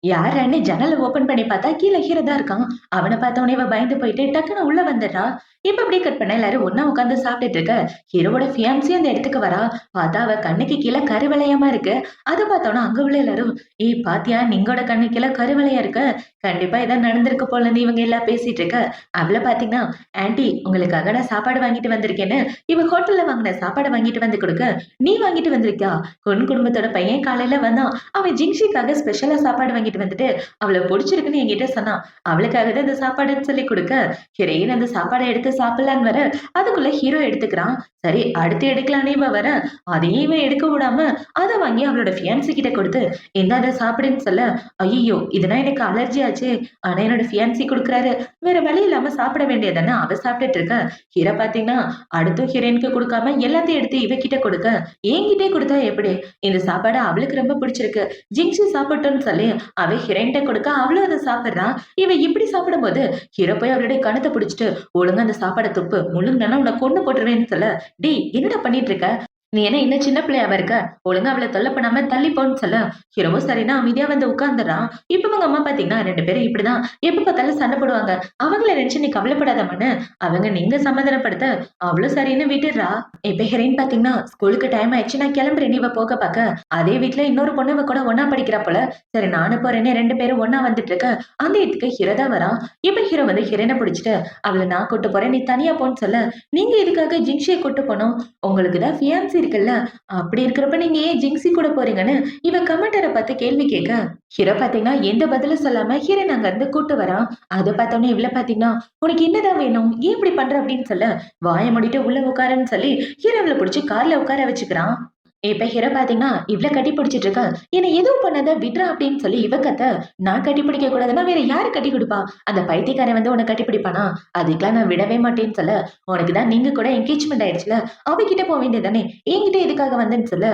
யாருன்னு ஜன்னல ஓப்பன் பண்ணி பார்த்தா கீழ ஹீரோ தான் இருக்கான். அவன பார்த்தவுனே இவ பயந்து போயிட்டு டக்குனு உள்ள வந்துடுறா. இப்ப அப்படியே கட் பண்ணா எல்லாரும் ஒண்ணா உட்கார்ந்து சாப்பிட்டுட்டு இருக்க. ஹீரோவோட ஃபியான்சி அந்த இடத்துக்கு வரா. பார்த்தா அவ கண்ணுக்கு கீழ கருவளையமா இருக்கு. அத பார்த்தோன அங்க உள்ள எல்லாரும், "ஏய் பாத்தியா நிங்கோட கண்ணு கீழ கருவளையம் இருக்கு. கண்டிப்பா ஏதாவது நடந்திருக்கு போலன்னு" இவங்க எல்லாம் பேசிட்டு இருக்க. அவள பார்த்தீங்கன்னா, "ஆன்டி உங்களுக்காக நான் சாப்பாடு வாங்கிட்டு வந்திருக்கேன்னு" இவ ஹோட்டல்ல வாங்குன சாப்பாட வாங்கிட்டு வந்து குடுக்க, "நீ வாங்கிட்டு வந்திருக்கியா? குடும்பத்தோட பையன் காலையில வந்தான். அவன் ஜிங்ஷிக்காக ஸ்பெஷலா சாப்பாடு வாங்கிட்டு வாங்கிட்டு வந்துட்டு அவள புடிச்சிருக்குன்னு என்கிட்ட சொன்னா. அவளுக்காக தான் இந்த சாப்பாடுன்னு சொல்லி குடுக்க, ஹீரோயின் அந்த சாப்பாட எடுத்து சாப்பிடலான்னு வர, அதுக்குள்ள ஹீரோ எடுத்துக்கிறான். சரி அடுத்து எடுக்கலான்னே இவ வர, அதையும் இவன் எடுக்க விடாம, அத வாங்கி அவளோட ஃபியான்சி கிட்ட குடுத்து, இந்தா இத சாப்பிடுன்னு சொல்ல, ஐயய்யோ! இதுனா எனக்கு அலர்ஜி ஆச்சே! ஆனா என்னோட ஃபியான்சி குடுக்குறாரு. வேற வழி இல்லாம சாப்பிட வேண்டியது தானே! அவ சாப்பிட்டுட்டு இருக்க. ஹீரோ பாத்தீங்கன்னா, அடுத்தும் ஹீரோயினுக்கு குடுக்காம எல்லாத்தையும் எடுத்து இவ கிட்ட குடுக்க, என்கிட்டயே குடுத்தா எப்படி? இந்த சாப்பாடு அவளுக்கு ரொம்ப பிடிச்சிருக்கு. ஜிங்ஸு சாப்பிட்டோன்னு சொல்லி, அவ ஹீரோயின்ட்ட குடுக்க, அவளும் அத சாப்பிடுறா. இவ இப்படி சாப்பிடும்போது, ஹீரோ போய் அவளுடைய கண்ணத்த புடிச்சுட்டு, "ஒழுங்கா அந்த சாப்பாட துப்பு. முழுங்குனேன்னா உன்ன கொன்னு போட்டுருவேன்னு" சொல்ல, "டேய் என்னடா பண்ணிட்டு இருக்க? நீ என்ன இன்னும் சின்ன பிள்ளையாவா இருக்க? ஒழுங்கா அவள தொல்ல பண்ணாம தள்ளி போன்னு" சொல்ல, ஹீரோவும் சரின்னு அமைதியா வந்து உட்கார்ந்துர்றான். இப்ப இவங்க அம்மா பாத்தீங்கன்னா 2 பேரும் இப்படிதான் எப்ப பார்த்தாலும் சண்டை போடுவாங்க. அவங்கள நினைச்சு நீ கவலைப்படாதம்மான்னு அவங்க நீங்க சமாதானப்படுத்த, அவளும் சரின்னு விட்டுடுறா. இப்ப ஹீரோயின் பாத்தீங்கன்னா, ஸ்கூலுக்கு டைம் ஆயிடுச்சு நான் கிளம்புறேன்னு இவ போக பாக்க, அதே வீட்ல இன்னொரு பொண்ணு இவ கூட ஒண்ணா படிக்கிறா போல. சரி நானும் போறேன்னு 2 பேரும் ஒண்ணா வந்துட்டு இருக்க, அந்த இடத்துக்கு ஹீரோ தான் வரான். இப்ப ஹீரோ வந்து ஹீரோயின புடிச்சுட்டு, அவள நான் கூட்டு போறேன் நீ தனியா போன்னு சொல்ல, நீங்க எதுக்காக ஜிங்ஷிய கூட்டு போணும்? உங்களுக்கு தான் ஃபியான்சி இருக்குல்ல. அப்படி இருக்கிறப்ப நீங்க ஏன் ஜிங்ஸி கூட போறீங்கன்னு இவ கமெண்டர பார்த்து கேள்வி கேட்க, ஹீரோ பாத்தீங்கன்னா எந்த பதிலும் சொல்லாம ஹீரோயின் அங்க இருந்து கூட்டு வரான். அத பார்த்தோன்னே இவள பாத்தீங்கன்னா, உனக்கு என்னதான் வேணும்? ஏன் இப்படி பண்ற அப்படின்னு சொல்ல, வாய மூடிட்டு உள்ள உட்காருன்னு சொல்லி ஹீரோவ புடிச்சு கார்ல உட்கார வச்சுக்கிறான். இப்ப ஹீரோ பாத்தீங்கன்னா, இவ்ள கட்டி பிடிச்சிட்டு இருக்கா. என்ன எதுவும் பண்ணாத விட்றா அப்படின்னு சொல்லி இவ கத்த, நான் கட்டி பிடிக்க கூடாதுன்னா வேற யாரு கட்டி குடுப்பா? அந்த பைத்தியக்காரன் வந்து உன்ன கட்டி பிடிப்பானா? அதுக்கெல்லாம் நான் விடவே மாட்டேன்னு சொல்ல, உனக்கு தான் நீங்க கூட என்கேஜ்மெண்ட் ஆயிடுச்சுல. அவகிட்ட போ வேண்டியதானே. என்கிட்ட எதுக்காக வந்தேன்னு சொல்ல,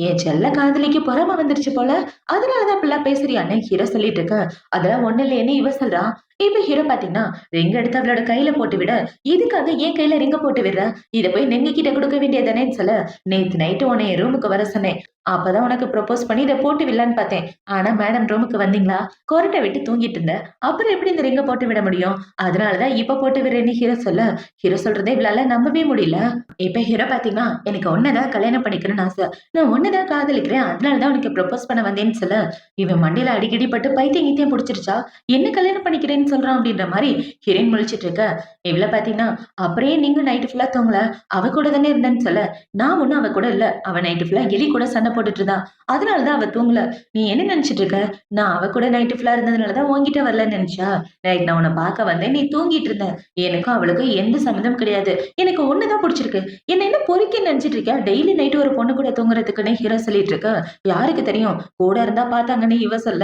என் செல்ல காதலிக்கு பொறாம வந்துருச்சு போல. அதனாலதான் இப்படிலாம் பேசுறியான்னு ஹீரோ சொல்லிட்டு இருக்க. அதெல்லாம் ஒண்ணு இல்லையேன்னு இவ சொல்றா. இப்ப ஹீரோ பாத்தீங்கன்னா, ரிங் எடுத்து அவளோட கையில போட்டு விட, இதுக்காக ஏன் கையில ரிங்க போட்டு விடுற? இத போய் நெங்க கிட்ட குடுக்க வேண்டியதானேன்னு சொல்ல, நேத்து நைட்டு உன்னை என் ரூமுக்கு வர சொன்னேன். அப்பதான் உனக்கு ப்ரொபோஸ் பண்ணி இத போட்டு விடலான்னு பார்த்தேன். ஆனா மேடம் ரூமுக்கு வந்தீங்களா? கொறட்ட விட்டு தூங்கிட்டு இருந்த. அப்புறம் எப்படி இந்த ரிங்க போட்டு விட முடியும்? அதனாலதான் இப்ப போட்டு விடுறேன்னு ஹீரோ சொல்ல, ஹீரோ சொல்றதை இவளால நம்பவே முடியல. இப்ப ஹீரோ பாத்தீங்கன்னா, எனக்கு உன்னதான் கல்யாணம் பண்ணிக்கணும்னு ஆசை. நான் உன்னதான் காதலிக்கிறேன். அதனாலதான் உனக்கு ப்ரொபோஸ் பண்ண வந்தேன்னு சொல்ல, இவன் மண்டையில அடிக்கடி பட்டு பைத்தியம் கீத்தியம் புடிச்சிருச்சா? என்ன கல்யாணம் பண்ணிக்கிறேன்னு சொல்றான் அப்படின்ற மாரி ஹீரோயின் முழிச்சிட்டு இருக்க. இவள பாத்தீங்கன்னா, அப்புறம் ஏன் நீங்க நைட் ஃபுல்லா தூங்கல? அவ கூட தானே இருந்தேன்னு சொல்ல, நான் ஒண்ணும் அவ கூட இல்ல. அவ நைட் ஃபுல்லா எலி கூட சண்டை போட்டுட்டு இருந்தா. அதனாலதான் அவ தூங்கல. நீ என்ன நினைச்சிட்டு இருக்க? நான் அவ கூட நைட் ஃபுல்லா இருந்ததுனாலதான் உன்கிட்ட வரலன்னு நினைச்சா? நைட் நான் உன்ன பார்க்க வந்தேன். நீ தூங்கிட்டு இருந்த. எனக்கும் அவளுக்கும் எந்த சம்மந்தமும் கிடையாது. எனக்கு ஒண்ணுதான் புடிச்சிருக்கு. என்ன என்ன பொறுக்கின்னு நினைச்சிட்டு இருக்க? டெய்லி நைட் ஒரு பொண்ணு கூட தூங்குறதுக்குன்னு ஹீரோ சொல்லிட்டு இருக்க. யாருக்கு தெரியும்? கூட இருந்தா பார்த்தாங்கன்னு இவ சொல்ல,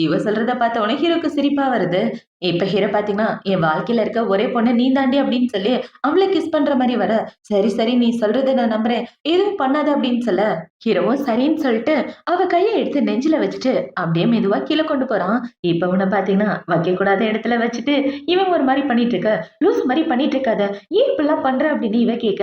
இவ சொல்றத பார்த்த உடனே ஹீரோக்கு சிரிப்பா வருது. இப்ப ஹீரோ பாத்தீங்கன்னா, என் வாழ்க்கையில இருக்க ஒரே பொண்ணு நீ தாண்டி அப்படின்னு சொல்லி அவள கிஸ் பண்ற மாரி வர, சரி சரி நீ சொல்றத நான் நம்புறேன். எதுவும் பண்ணாத அப்படின்னு சொல்ல, ஹீரோவும் சரின்னு சொல்லிட்டு அவ கைய எடுத்து நெஞ்சில வச்சுட்டு அப்படியே மெதுவா கீழ கொண்டு போறான். இப்ப உன்ன பாத்தீங்கன்னா, வைக்கக்கூடாத இடத்துல வச்சுட்டு இவன் ஒரு மாரி பண்ணிட்டு இருக்க. லூஸ் மாரி பண்ணிட்டு இருக்காத. ஏன் இப்படிலாம் பண்ற அப்படின்னு இவ கேட்க,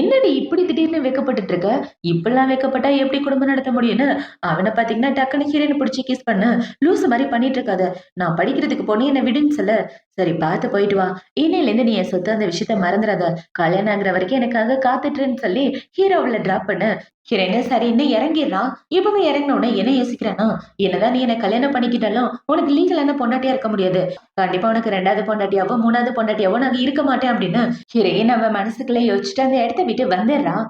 என்னடி இப்படி திடீர்னு வெட்கப்பட்டுட்டு இருக்க? இப்படிலாம் வெட்கப்பட்டா எப்படி குடும்பம் நடத்த முடியும்னு அவன பாத்தீங்கன்னா டக்குன்னு ஹீரோயின புடிச்சு கிஸ் பண்ண, லூசு மாரி பண்ணிட்டு இருக்காத. நான் படிக்கிறதுக்கு போனேன் என்ன விடுன்னு சொல்ல, சரி பார்த்து போயிட்டு வா. இன்னையிலேருந்து நீ என் சொத்து அந்த விஷயத்த மறந்துடாத. கல்யாணம் ஆகுற வரைக்கும் எனக்காக காத்துட்டுன்னு சொல்லி ஹீரோ அவள டிராப் பண்ண, ஹீரோயின் சரின்னு இறங்கிடுறான். இப்பவே இறங்கின உடனே என்ன யோசிக்கிறானா, என்னதான் நீ என்ன கல்யாணம் பண்ணிக்கிட்டாலும் உனக்கு லீகலான பொண்டாட்டியா இருக்க முடியாது. கண்டிப்பா உனக்கு 2வது பொண்டாட்டியாவோ 3வது பொண்டாட்டியாவோ நான் இருக்க மாட்டேன் அப்படின்னு ஹீரோயின் அவ மனசுக்குள்ள யோசிச்சுட்டு அந்த இடத்த விட்டு வந்துடுறான்.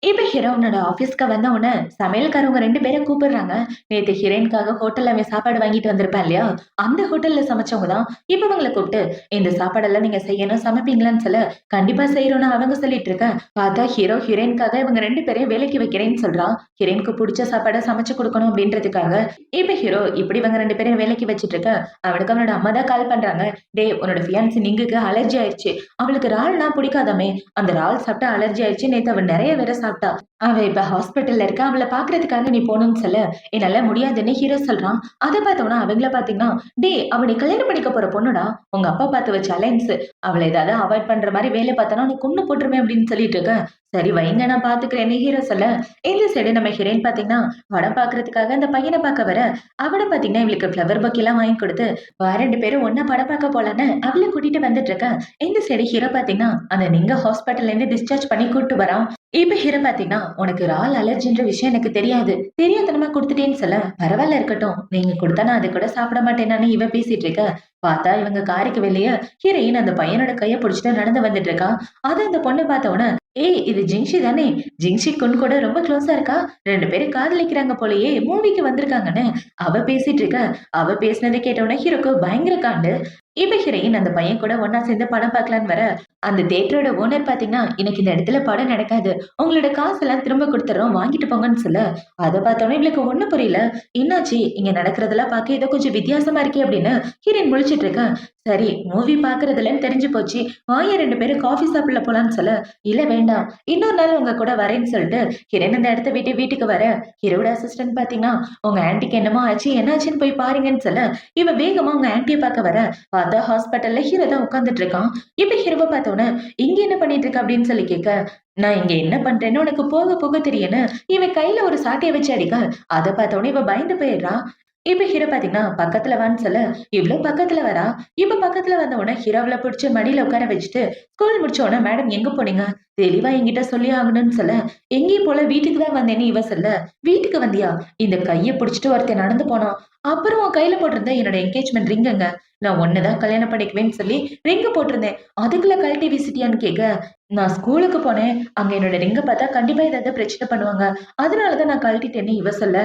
இப்ப ஹீரோயினோட ஆபீஸ்க்கு வந்த உடனே சமையல்காரவங்க 2 பேரும் கூப்பிடுறாங்க. நேத்து ஹீரோயினுக்காக ஹோட்டல்ல அவன் சாப்பாடு வாங்கிட்டு வந்திருப்பான் இல்லையா? அந்த ஹோட்டல்ல சமைச்சவங்க தான் இப்ப இவங்கள கூப்பிட்டு, இந்த சாப்பாடெல்லாம் நீங்க செய்யணும் சமைப்பீங்களான்னு சொல்ல, கண்டிப்பா செய்றோம்னு அவங்க சொல்லிட்டு இருக்க. பார்த்தா ஹீரோ ஹீரோயினுக்காக இவங்க 2 பேரையும் வேலைக்கு வைக்கிறேன்னு சொல்றான். ஹீரோயினுக்கு புடிச்ச சாப்பாட சமைச்சு குடுக்கணும் அப்படின்றதுக்காக. இப்ப ஹீரோ இப்படி இவங்க 2 பேரையும் வேலைக்கு வச்சுட்டு இருக்க, அவனுக்கு அவனோட அம்மா தான் கால் பண்றாங்க. டேய் உன்னோட ஃபியான்சி நிங்குக்கு அலர்ஜி ஆயிருச்சு. அவளுக்கு இறால்னா பிடிக்காதாமே. அந்த இறால் சாப்பிட்டா அலர்ஜி ஆயிருச்சு. நேத்து அவ நெறைய வேற சாப்பிட்டா. அவ இப்ப ஹாஸ்பிட்டல்ல இருக்கா. அவள பாக்குறதுக்காக நீ போகணும்னு சொல்ல, என்னால முடியாதுன்னு ஹீரோ சொல்றான். அத பார்த்தோம்னா அவங்கள பாத்தீங்கன்னா, டேய் அவ நீ கல்யாணம் பண்ணிக்க போற பொண்ணுடா. உங்க அப்பா பார்த்து வச்ச அலைன்ஸ். அவள ஏதாவது அவாய்ட் பண்ற மாரி வேலை பார்த்தனா உன்ன கொன்னு போட்டுருவேன் அப்படின்னு சொல்லிட்டு இருக்க. சரி வைங்க நான் பாத்துக்கிறேன்னு ஹீரோ சொல்ல, இந்த சைடு நம்ம ஹீரோயின் பாத்தீங்கன்னா, படம் பாக்குறதுக்காக அந்த பையன பாக்க வர, அவன பாத்தீங்கன்னா இவளுக்கு ஃப்ளவர் பொக்கே எல்லாம் வாங்கி கொடுத்து, வா 2 பேரும் ஒண்ணா படம் பார்க்க போலான்னு அவள கூட்டிட்டு வந்துட்டு இருக்க. இந்த சைடு ஹீரோ பாத்தீங்கன்னா, அந்த நீங்க ஹாஸ்பிட்டல்ல இருந்து டிஸ்சார்ஜ் பண்ணி கூட்டு வரான். இப்ப ஹீரோ பாத்தீங்கன்னா, உனக்கு இறால் அலர்ஜின்ற விஷயம் எனக்கு தெரியாது. தெரியாத்தனமா குடுத்துட்டேன்னு சொல்ல, பரவால்ல இருக்கட்டும். நீங்க குடுத்தா நான் அத கூட சாப்பிட மாட்டேனான்னு இவ பேசிட்டு இருக்க. பார்த்தா இவங்க காருக்கு வெளிய ஹீரோயின் அந்த பையனோட கைய புடிச்சுட்டு நடந்து வந்துட்டு இருக்கா. அத அந்த பொண்ணு பார்த்த உடனே ஏய் இது ஜிங்ஷி தானே? ஜிங்ஷி குன் கூட ரொம்ப க்ளோஸா இருக்கா? 2 பேரும் காதலிக்கிறாங்க போலயே! மூவிக்கு வந்திருக்காங்கன்னு. அவ பேசிட்டு இருக்க. அவ பேசினத கேட்டவுடனே ஹீரோக்கு பயங்கர காண்டு. இப்ப ஹீரோயின் அந்த பையன் கூட ஒண்ணா சேர்ந்து படம் பார்க்கலான்னு வர, அந்த தியேட்டரோட ஓனர் பார்த்தீங்கன்னா, "இன்னைக்கு இந்த இடத்துல படம் நடக்காது. உங்களோட காசெல்லாம் திரும்ப குடுத்துர்றோம். வாங்கிட்டு போங்கன்னு" சொல்ல, அத பார்த்தவுடனே இவளுக்கு ஒண்ணும் புரியல. "என்னாச்சு? இங்க நடக்கிறதெல்லாம் பார்க்க ஏதோ கொஞ்சம் வித்தியாசமா இருக்கே" அப்படின்னு ஹீரோயின் முழிச்சிட்டு இருக்கா. சரி மூவி பார்க்கறதில்லன்னு தெரிஞ்சு போச்சு. வாயேன் 2 பேரும் காஃபி சாப்பிடல போலான்னு சொல்ல, "இல்ல வேண்டாம். இன்னொரு நாள் உங்க கூட வரேன்னு" சொல்லிட்டு ஹீரோயின் அந்த இடத்த விட்டு வீட்டுக்கு வர, ஹீரோவோட அசிஸ்டன்ட் பார்த்தீங்கன்னா, "உங்க ஆன்டிக்கு என்னமோ ஆச்சு. என்னாச்சுன்னு போய் பாருங்கன்னு" சொல்ல, இவ வேகமா அவங்க ஆன்டிய பார்க்க வர, பார்த்தா ஹாஸ்பிட்டல்ல ஹீரோ தான் உட்கார்ந்துட்டு இருக்கான். இப்ப ஹீரோவ பார்த்தோனே, "இங்க என்ன பண்ணிட்டு இருக்க?" அப்படின்னு சொல்லி கேட்க, "நான் இங்க என்ன பண்றேன்னு உனக்கு போக போக தெரியும்னு" இவன் கையில ஒரு சாட்டைய வச்சு அடிக்க, அத பார்த்தோனே இவ பயந்து போயிடுறா. இப்ப ஹீரோ பார்த்தீங்கன்னா, பக்கத்துல வான்னு சொல்ல, இவ்ளோ பக்கத்துல வரா. இப்ப பக்கத்துல வந்த உடனே ஹீரோவ புடிச்சு மடியில உட்கார வச்சுட்டு, ஸ்கூல் முடிச்ச உடனே, "மேடம் எங்க போனீங்க? தெளிவா என்கிட்ட சொல்லியே ஆகணும்னு" சொல்ல, "எங்கேயும் போல வீட்டுக்கு தான் வந்தேன்னு" இவ சொல்ல, "வீட்டுக்கு வந்தியா? இந்த கைய புடிச்சுட்டு ஒருத்தன் நடந்து போனான். அப்புறம் உன் கையில போட்டிருந்த என்னோட என்கேஜ்மெண்ட் ரிங் எங்க? நான் உன்ன தான் கல்யாணம் பண்ணிக்குவேன்னு சொல்லி ரிங்க போட்டிருந்தேன். அதுக்குள்ள கழட்டி வீசிட்டியான்னு" கேட்க, "நான் ஸ்கூலுக்கு போனேன். அங்க என்னோட ரிங்க பார்த்தா கண்டிப்பா ஏதாவது பிரச்சனை பண்ணுவாங்க. அதனால தான் நான் கழட்டிட்டேன்னு" இவ சொல்ல,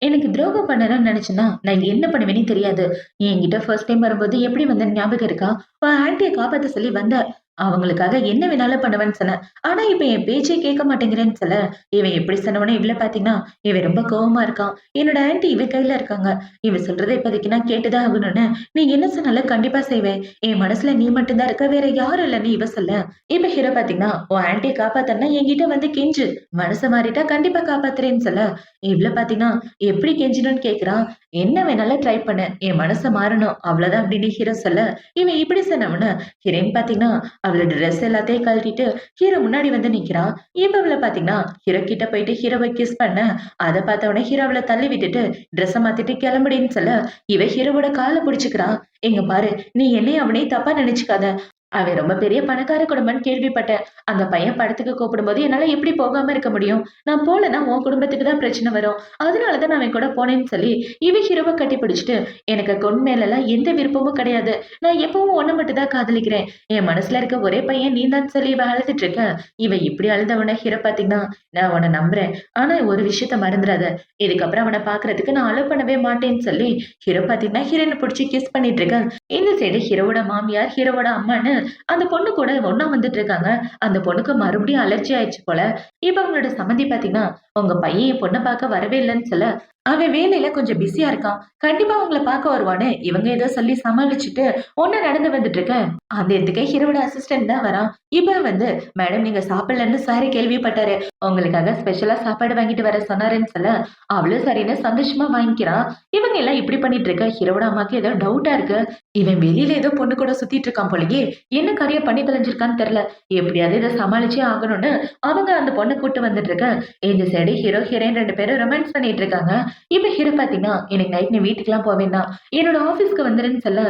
எனக்கு துரோகம் பண்ணணும்னு நினைச்சேன்னா, நான் என்ன பண்ணுவேன்னே தெரியாது. நீ என்கிட்ட ஃபர்ஸ்ட் டைம் வரும்போது எப்படி வந்தேன்னு ஞாபகம் இருக்கா? உன் ஆன்டிய காப்பாத்த சொல்லி வந்த. அவங்களுக்காக என்ன வேணாலும் பண்ணுவேன்னு சொன்னேன். ஆனா இப்ப என் பேச்சே கேட்க மாட்டேங்கிறேன்னு சொல்ல, இவன் எப்படி சொன்னவனே இவ்ள பார்த்தீங்கன்னா, இவன் ரொம்ப கோவமா இருக்கான். என்னோட ஆன்டி இவ கையில இருக்காங்க. இவன் சொல்றத இப்போதைக்கு நான் கேட்டுதான் ஆகணும்னு, நீ என்ன சொன்னாலும் கண்டிப்பா செய்வேன். என் மனசுல நீ மட்டும் தான் இருக்க. வேற யாரும் இல்லன்னு இவ சொல்ல, இப்ப ஹீரோ பார்த்தீங்கன்னா, உன் ஆன்டிய காப்பாத்தணும்னா என்கிட்ட வந்து கெஞ்சு. மனசு மாறிட்டா கண்டிப்பா காப்பாத்துறேன்னு சொல்ல, இவ்ள பார்த்தீங்கன்னா, எப்படி கெஞ்சணும்னு கேட்கிறா. என்ன வேணாலும் ட்ரை பண்ணு. என் மனசு மாறணும். அவ்வளவுதான் அப்படின்னு ஹீரோ சொல்ல, இவன் இப்படி சொன்னவன ஹீரோயின் பார்த்தீங்கன்னா, அவளோட ட்ரெஸ் எல்லாத்தையும் கழட்டிட்டு ஹீரோ முன்னாடி வந்து நிக்கிறா. இப்ப அவள பார்த்தீங்கன்னா, ஹீரோ கிட்ட போயிட்டு ஹீரோவ கிஸ் பண்ண, அத பார்த்த உடனே ஹீரோ அவள தள்ளி விட்டுட்டு ட்ரெஸ்ஸ மாத்திட்டு கிளம்புடின்னு சொல்ல, இவ ஹீரோவோட கால புடிச்சுக்கிறா. "இங்க பாரு, நீ என்னையும் அவனையும் தப்பா நினைச்சுக்காத. அவன் ரொம்ப பெரிய பணக்கார குடும்பம்ன்னு கேள்விப்பட்டேன். அந்த பையன் படத்துக்கு கூப்பிடும்போது என்னால எப்படி போகாம இருக்க முடியும்? நான் போலன்னா உன் குடும்பத்துக்கு தான் பிரச்சனை வரும். அதனால தான் நான் அவன் கூட போனேன்னு" சொல்லி, இவ ஹீரோவ கட்டிப்பிடிச்சுட்டு, "எனக்கு பொண் மேலலாம் எந்த விருப்பமும் கிடையாது. நான் எப்பவும் உன்ன மட்டும் தான் காதலிக்கிறேன். என் மனசுல இருக்க ஒரே பையன் நீ தான்" சொல்லி இவ அழுதுட்டு இருக்க. இவ இப்படி அழுதவன ஹீரோ பார்த்தீங்கன்னா, "நான் உன்ன நம்புறேன். ஆனா ஒரு விஷயத்த மறந்துறாத. இதுக்கப்புறம் அவன பார்க்கறதுக்கு நான் அலோ பண்ணவே மாட்டேன்னு" சொல்லி, ஹீரோ பார்த்தீங்கன்னா ஹீரோயின புடிச்சு கிஸ் பண்ணிட்டு இருக்க. இந்த சைடு ஹீரோவோட மாமியார், ஹீரோவோட அம்மான்னு அந்த பொண்ணு கூட ஒண்ணா வந்துட்டு இருக்காங்க. அந்த பொண்ணுக்கு மறுபடியும் அலர்ஜி ஆயிடுச்சு போல. இப்ப அவங்களோட சம்மந்தி பார்த்தீங்கன்னா, "உங்க பையன் என் பொண்ண பார்க்க வரவே இல்லன்னு" சொல்ல, "அவன் வேலையில கொஞ்சம் பிஸியா இருக்கான். கண்டிப்பா உங்கள பார்க்க வருவான்னு" இவங்க ஏதோ சொல்லி சமாளிச்சுட்டு ஒண்ணா நடந்து வந்துட்டு இருக்க. அந்த இடத்துக்கு ஹீரோவோட அசிஸ்டன்ட் தான் வரான். இப்ப வந்து, "மேடம் நீங்க சாப்பிடலன்னு சார் கேள்விப்பட்டாரு. உங்களுக்காக ஸ்பெஷலா சாப்பாடு வாங்கிட்டு வர சொன்னாருன்னு" சொல்ல, அவளும் சரின்னு சந்தோஷமா வாங்கிக்கிறா. இவங்க எல்லாம் இப்படி பண்ணிட்டு இருக்க. ஹீரோவோட அம்மாக்கு ஏதோ டவுட்டா இருக்கு. இவன் வெளியில ஏதோ பொண்ணு கூட சுத்திட்டு இருக்கான் போலயே! என்ன காரியம் பண்ணி தொலைஞ்சிருக்கான்னு தெரியல. எப்படியாவது இத சமாளிச்சே ஆகணும்னு அவங்க அந்த பொண்ண கூட்டு வந்துட்டு இருக்க. இந்த சைடு ஹீரோ, ஹீரோயின் 2 பேரும் ரொமான்ஸ் பண்ணிட்டு இருக்காங்க. இப்ப ஹீரோ பார்த்தீங்கன்னா, "இன்னைக்கு நைட் நீ வீட்டுக்குலாம் போ வேண்டாம். என்னோட ஆஃபீஸ்க்கு வந்துருன்னு" சொல்ல,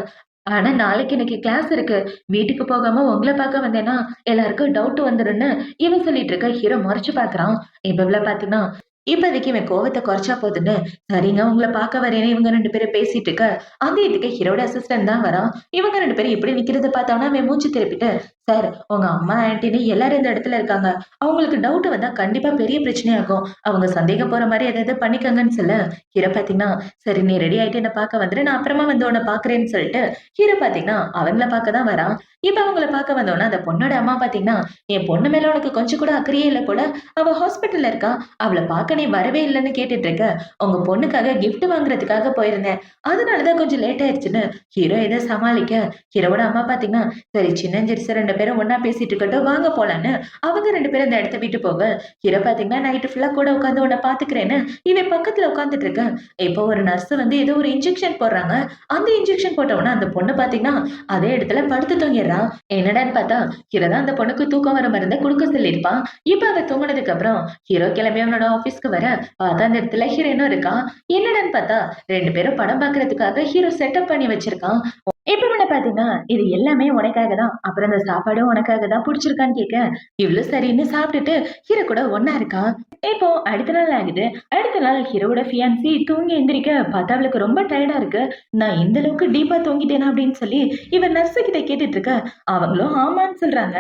"ஆனா நாளைக்கு எனக்கு கிளாஸ் இருக்கு. வீட்டுக்கு போகாம உங்கள பார்க்க வந்தேன்னா, எல்லாருக்கும் டவுட் வந்துரும்ன்னு" இவன் சொல்லிட்டு இருக்க. ஹீரோ முறைச்சு பார்க்குறான். இப்ப இவள பார்த்தீங்கன்னா, இப்போதைக்கு இவன் கோவத்த குறைச்சா போதுன்னு, சரிங்க உங்கள பார்க்க வரேன்னு இவங்க 2 பேரும் பேசிட்டு இருக்க. அந்த இடத்துக்கு ஹீரோட அசிஸ்டன்ட் தான் வரான். இவங்க 2 பேரும் இப்படி நிக்கிறத பார்த்தோனே அவன் மூஞ்சி திருப்பிட்டு, "சார் உங்க அம்மா, ஆன்டின்னு எல்லாரும் இந்த இடத்துல இருக்காங்க. அவங்களுக்கு டவுட் வந்தா கண்டிப்பா பெரிய பிரச்சனையாகும். அவங்க சந்தேகம் போற மாரி ஏதாவது பண்ணிக்கங்கன்னு" சொல்ல, ஹீரோ பார்த்தீங்கன்னா, "சரி நீ ரெடி ஆயிட்டு என்ன பார்க்க வந்துரு. நான் அப்புறமா வந்து உன்ன பார்க்குறேன்னு" சொல்லிட்டு, ஹீரோ பார்த்தீங்கன்னா அவங்கள பார்க்க தான் வரான். இப்ப அவங்கள பார்க்க வந்தோனே அந்த பொண்ணோட அம்மா பார்த்தீங்கன்னா, "என் பொண்ணு மேல உனக்கு கொஞ்சம் கூட அக்கறையே இல்ல போல. அவ ஹாஸ்பிட்டல்ல இருக்கா. அவள பார்க்க நீ வரவே இல்லன்னு கேட்டுட்டு இருக்க. உங்க பொண்ணுக்காக கிஃப்ட் வாங்குறதுக்காக போயிருந்தேன். அதனால தான் கொஞ்சம் லேட் ஆயிருச்சுன்னு" ஹீரோ ஏதோ சமாளிக்க, ஹீரோவோட அம்மா பார்த்தீங்கன்னா, "சரி சின்னஞ்சிறுசு 2 பேரும் ஒண்ணா பேசிட்டு இருக்கட்டும். வாங்க போலான்னு" அவங்க 2 பேரும் அந்த இடத்த விட்டு போக, ஹீரோ பார்த்தீங்கன்னா, "நைட்டு ஃபுல்லா கூட உட்காந்து உன்ன பார்த்துக்கிறேன்னு" இவன் பக்கத்துல உட்கார்ந்துட்டு இருக்க. இப்போ ஒரு நர்ஸ் வந்து ஏதோ ஒரு இன்ஜெக்ஷன் போடுறாங்க. அந்த இன்ஜெக்ஷன் போட்ட உடனே அந்த பொண்ணு பார்த்தீங்கன்னா, அதே இடத்துல படுத்து தூங்கிடுறா. என்னடான்னு பார்த்தா, ஹீரோ தான் அந்த பொண்ணுக்கு தூக்கம் வர மருந்த குடுக்க சொல்லியிருப்பான். இப்ப அவ தூங்குனதுக்கு அப்புறம் ஹீரோ கிளம்பி அவனோட ஆபீஸ்க்கு வர, பார்த்தா அந்த இடத்துல ஹீரோயினும் இருக்கா. என்னடான்னு பார்த்தா 2 பேரும் படம் பார்க்கறதுக்காக ஹீரோ செட்டப் பண்ணி வச்சிருக்கான். இப்ப என்ன பாத்தீங்கன்னா, இது எல்லாமே உனக்காக தான். அப்புறம் இந்த சாப்பாடும் உனக்காக தான் புடிச்சிருக்கான்னு கேட்க, இவ்ளோ சரின்னு சாப்பிட்டுட்டு ஹீரோ கூட ஒண்ணா இருக்கா. இப்போ அடுத்த நாள் ஆகுது. அடுத்த நாள் ஹீரோவோட ஃபியான்சி தூங்கி எந்திரிக்க பார்த்தா அவளுக்கு ரொம்ப டயர்டா இருக்கு. நான் இந்த அளவுக்கு டீப்பா தூங்கிட்டேனா அப்படின்னு சொல்லி இவ நர்ஸ் கிட்ட கேட்டுட்டு இருக்க. அவங்களும் ஆமான்னு சொல்றாங்க.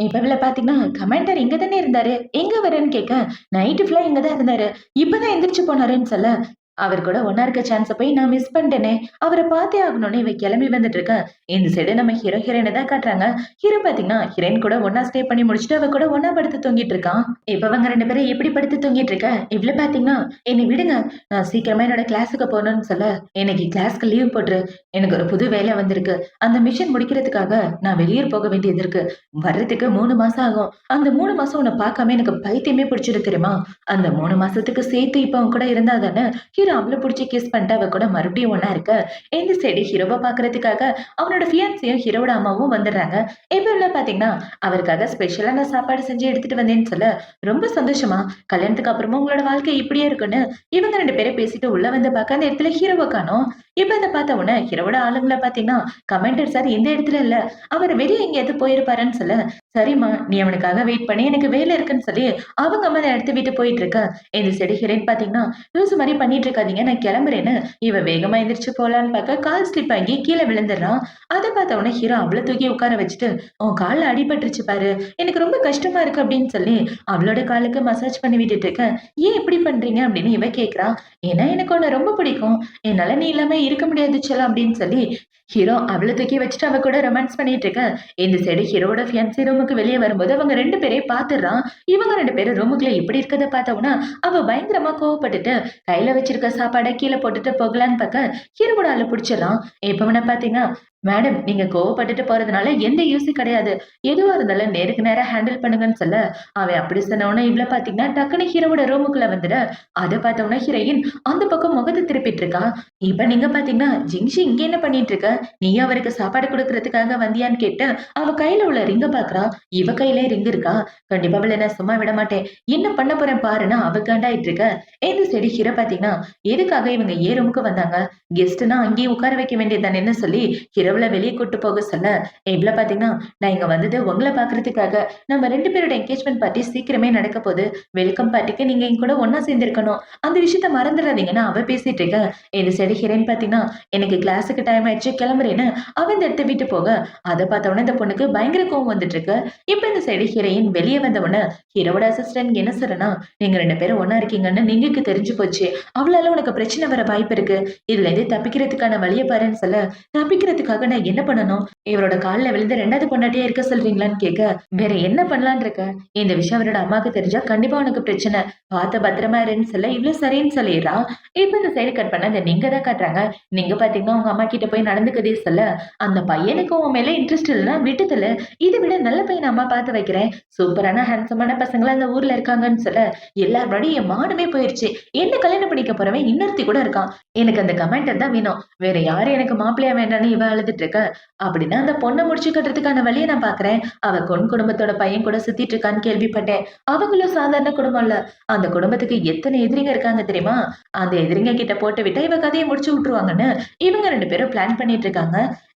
இப்ப இவள பாத்தீங்கன்னா, கமாண்டர் இங்க தானே இருந்தாரு. எங்க வரேன்னு கேட்க, நைட்டு ஃபுல்லா இங்க தான் இருந்தாரு. இப்பதான் எந்திரிச்சு போனாருன்னு சொல்ல, அவர் கூட ஒண்ணா இருக்க சான்ஸ போய் நான் மிஸ் பண்ணிட்டேனே. அவர பார்த்தே ஆகணும்னு இவ கிளம்பி வந்துட்டு இருக்கா. இந்த சைடு நம்ம ஹீரோ ஹீரோயின தான் காட்டுறாங்க. ஹீரோ பாத்தீங்கன்னா, ஹீரோயின் கூட ஒண்ணா ஸ்டே பண்ணி முடிச்சுட்டு அவ கூட ஒண்ணா படுத்து தூங்கிட்டு இருக்கான். இப்ப அவங்க 2 பேரும் எப்படி படுத்து தூங்கிட்டு இருக்க, இவ்ளோ பாத்தீங்கன்னா, "என்னை விடுங்க. நான் சீக்கிரமா என்னோட கிளாஸுக்கு போகணும்னு சொல்ல, இன்னைக்கு கிளாஸ்க்கு லீவ் போட்டுரு. எனக்கு ஒரு புது வேலை வந்திருக்கு. அந்த மிஷன் முடிக்கிறதுக்காக நான் வெளியூர் போக வேண்டியது இருக்கு. வர்றதுக்கு 3 மாசம் ஆகும். அந்த 3 மாசம் உன்ன பார்க்காம எனக்கு பைத்தியமே பிடிச்சிருக்கு தெரியுமா? அந்த 3 மாசத்துக்கு சேர்த்து இப்ப அவன் கூட இருந்தா தானே ஹீரோ அவள புடிச்சு கிஸ் பண்ணிட்டு அவ கூட மறுபடியும் ஒண்ணா இருக்க. இந்த சைடு ஹீரோவ பார்க்கறதுக்காக அவனோட ஃபியான்சியும் ஹீரோவோட அம்மாவும் வந்துடுறாங்க. இப்ப உள்ள பாத்தீங்கன்னா, அவருக்காக ஸ்பெஷலா நான் சாப்பாடு செஞ்சு எடுத்துட்டு வந்தேன்னு சொல்ல, ரொம்ப சந்தோஷமா, கல்யாணத்துக்கு அப்புறமா உங்களோட வாழ்க்கை இப்படியே இருக்குன்னு இவங்க 2 பேரும் பேசிட்டு உள்ள வந்து பார்க்க அந்த இடத்துல ஹீரோவ காணோம். இப்ப அத பார்த்த உடனே ஹீரோவோட ஆளுங்கள பாத்தீங்கன்னா, கமெண்டர் சார் இந்த இடத்துல இல்ல. அவர் வெளிய எங்கேயாவது போயிருப்பாருன்னு சொல்ல, சரிம்மா நீ அவனுக்காக வெயிட் பண்ணி எனக்கு வேலை இருக்குன்னு சொல்லி அவங்க அம்மா அந்த இடத்த விட்டு போயிட்டு இருக்கா. இந்த சைடு ஹீரோயின் பாத்தீங்கன்னா, லூசு மாரி பண்ணிட்டு இருக்காதீங்க நான் கிளம்புறேன்னு இவ வேகமா எந்திரிச்சு போலான்னு பார்க்க கால் ஸ்லிப் ஆகி கீழே விழுந்துடுறான். அத பார்த்த உடனே ஹீரோ அவள தூக்கி உட்கார வச்சுட்டு, உன் கால்ல அடிபட்டுருச்சு பாரு. எனக்கு ரொம்ப கஷ்டமா இருக்கு அப்படின்னு சொல்லி அவளோட காலுக்கு மசாஜ் பண்ணி விட்டுட்டு இருக்கேன். ஏன் இப்படி பண்றீங்க அப்படின்னு இவ கேக்குறா. ஏன்னா எனக்கு உன்ன ரொம்ப பிடிக்கும். என்னால நீ இல்லாம இருக்க முடியாது செல்லம் அப்படின்னு சொல்லி ஹீரோ அவள தூக்கி வச்சுட்டு அவ கூட ரொமான்ஸ் பண்ணிட்டு இருக்க. இந்த சைடு ஹீரோவோட ஃபியான்சி ரூமுக்கு வெளியே வரும்போது அவங்க 2 பேரையும் பாத்துடுறான். இவங்க 2 பேரும் ரூமுக்குள்ள இப்படி இருக்கத பார்த்தவனா அவ பயங்கரமா கோவப்பட்டுட்டு கையில வச்சிருக்க சாப்பாடை கீழே போட்டுட்டு போகலான்னு பார்க்க ஹீரோவோட ஆளு பிடிச்சிடறான். இப்ப பாத்தீங்கன்னா, மேடம் நீங்க கோவப்பட்டுட்டு போறதுனால எந்த யூஸும் கிடையாது. எதுவா இருந்தாலும் நேருக்கு நேரா ஹேண்டில் பண்ணுங்கன்னு சொல்ல, அவன் அப்படி சொன்னவன இவ்ள பாத்தீங்கன்னா டக்குனு ஹீரோவோட ரூமுக்குள்ள வந்துட, அத பார்த்தவன ஹீரோயின் அந்த பக்கம் முகத்த திருப்பிட்டு இருக்கா. இப்ப நீங்க பாத்தீங்கன்னா, ஜிங்ஷி இங்க என்ன பண்ணிட்டு இருக்க? நீயும் அவருக்கு சாப்பாடு குடுக்கறதுக்காக வந்தியான்னு கேட்டு, அவ கையில உள்ள ரிங்க பாக்குறா. இவ கையிலே ரிங் இருக்கா. கண்டிப்பா அவள நான் சும்மா விட மாட்டேன். என்ன பண்ண போறேன் பாருன்னு அவ காண்டாயிட்டு இருக்க. இந்த சைடு ஹீரோ பாத்தீங்கன்னா, எதுக்காக இவங்க ஏன் ரூமுக்கு வந்தாங்க? கெஸ்ட்னா அங்கேயே உட்கார வைக்க வேண்டியது தானேன்னு சொல்லி ஹீரோவல வெளிய கூட்டு போக சொல்ல, இவ்ள பாத்தீங்கன்னா, நான் இங்க வந்தது உங்கள பாக்குறதுக்காக. நம்ம 2 பேரோட என்கேஜ்மென்ட் பார்ட்டி சீக்கிரமே நடக்க போது. வெல்கம் பார்ட்டிக்கு நீங்க என் கூட ஒண்ணா சேர்ந்திருக்கணும். அந்த விஷயத்த மறந்துடாதீங்கன்னு அவ பேசிட்டு இருக்க. இந்த சைடு ஹீரோயின் பாத்தீங்கன்னா, எனக்கு கிளாஸுக்கு டைம் ஆயிடுச்சு கிளம்புறேன்னு அவ இந்த இடத்த விட்டு போக, அத பார்த்த உடனே இந்த பொண்ணுக்கு பயங்கர கோவம் வந்துட்டு இருக்கு. இப்ப இந்த சைடு ஹீரோயின் வெளிய வந்த உடனே ஹீரோவோட அசிஸ்டன்ட் என்ன சொல்றனா, நீங்க 2 பேரும் ஒண்ணா இருக்கீங்கன்னு நீங்களுக்கு தெரிஞ்சு போச்சு. அவளால உனக்கு பிரச்சனை வர வாய்ப்பு இருக்கு. இதுல இருந்து தப்பிக்கிறதுக்கான வழிய பாருன்னு சொல்ல, தப்பிக்கிறதுக்காக நான் என்ன பண்ணணும்? இவரோட கால்ல விழுந்து 2வது பொண்டாட்டியா இருக்க சொல்றீங்களான்னு கேட்க, வேற என்ன பண்ணலான்னு இருக்க? இந்த விஷயம் அவரோட அம்மாக்கு தெரிஞ்சா கண்டிப்பா உனக்கு பிரச்சனை. பார்த்து பத்திரமா இருன்னு சொல்ல, இவ்ளோ சரின்னு சொல்லிடுறா. இப்ப இந்த சைடு கட் பண்ண இந்த நீங்க தான் காட்டுறாங்க. நீங்க பாத்தீங்கன்னா உங்க அம்மா கிட்ட போய் நடந்துக்கதே சொல்ல, அந்த பையனுக்கு உன் மேல இன்ட்ரெஸ்ட் இல்லைன்னா விட்டுதல. இதை விட நல்ல பையன் அம்மா பார்த்து வைக்கிறேன். சூப்பரான ஹேண்ட்ஸமான பசங்களா அந்த ஊர்ல இருக்காங்கன்னு சொல்ல, எல்லார் முன்னாடியும் என் மானமே போயிருச்சு. என்ன கல்யாணம் பண்ணிக்க போறவன் இன்னொருத்தி கூட இருக்கான். எனக்கு அந்த கமெண்டர் தான் வேணும். வேற யாரும் எனக்கு மாப்பிள்ளையா வேண்டான்னு இவ அழுதுட்டு இருக்க. அப்படின்னா அந்த பொண்ண முடிச்சு கட்டுறதுக்கான வழிய நான் பாக்குறேன். அவ குடும்பத்தோட பையன் கூட சுத்திட்டு இருக்கான்னு கேள்விப்பட்டேன். அவங்களும் சாதாரண குடும்பம் இல்ல. அந்த குடும்பத்துக்கு எத்தனை எதிரிங்க இருக்காங்க தெரியுமா? அந்த எதிரிங்க கிட்ட போட்டு விட்டா இவ கதைய முடிச்சு விட்டுருவாங்கன்னு இவங்க 2 பேரும் பிளான் பண்ணிட்டு இருக்காங்க.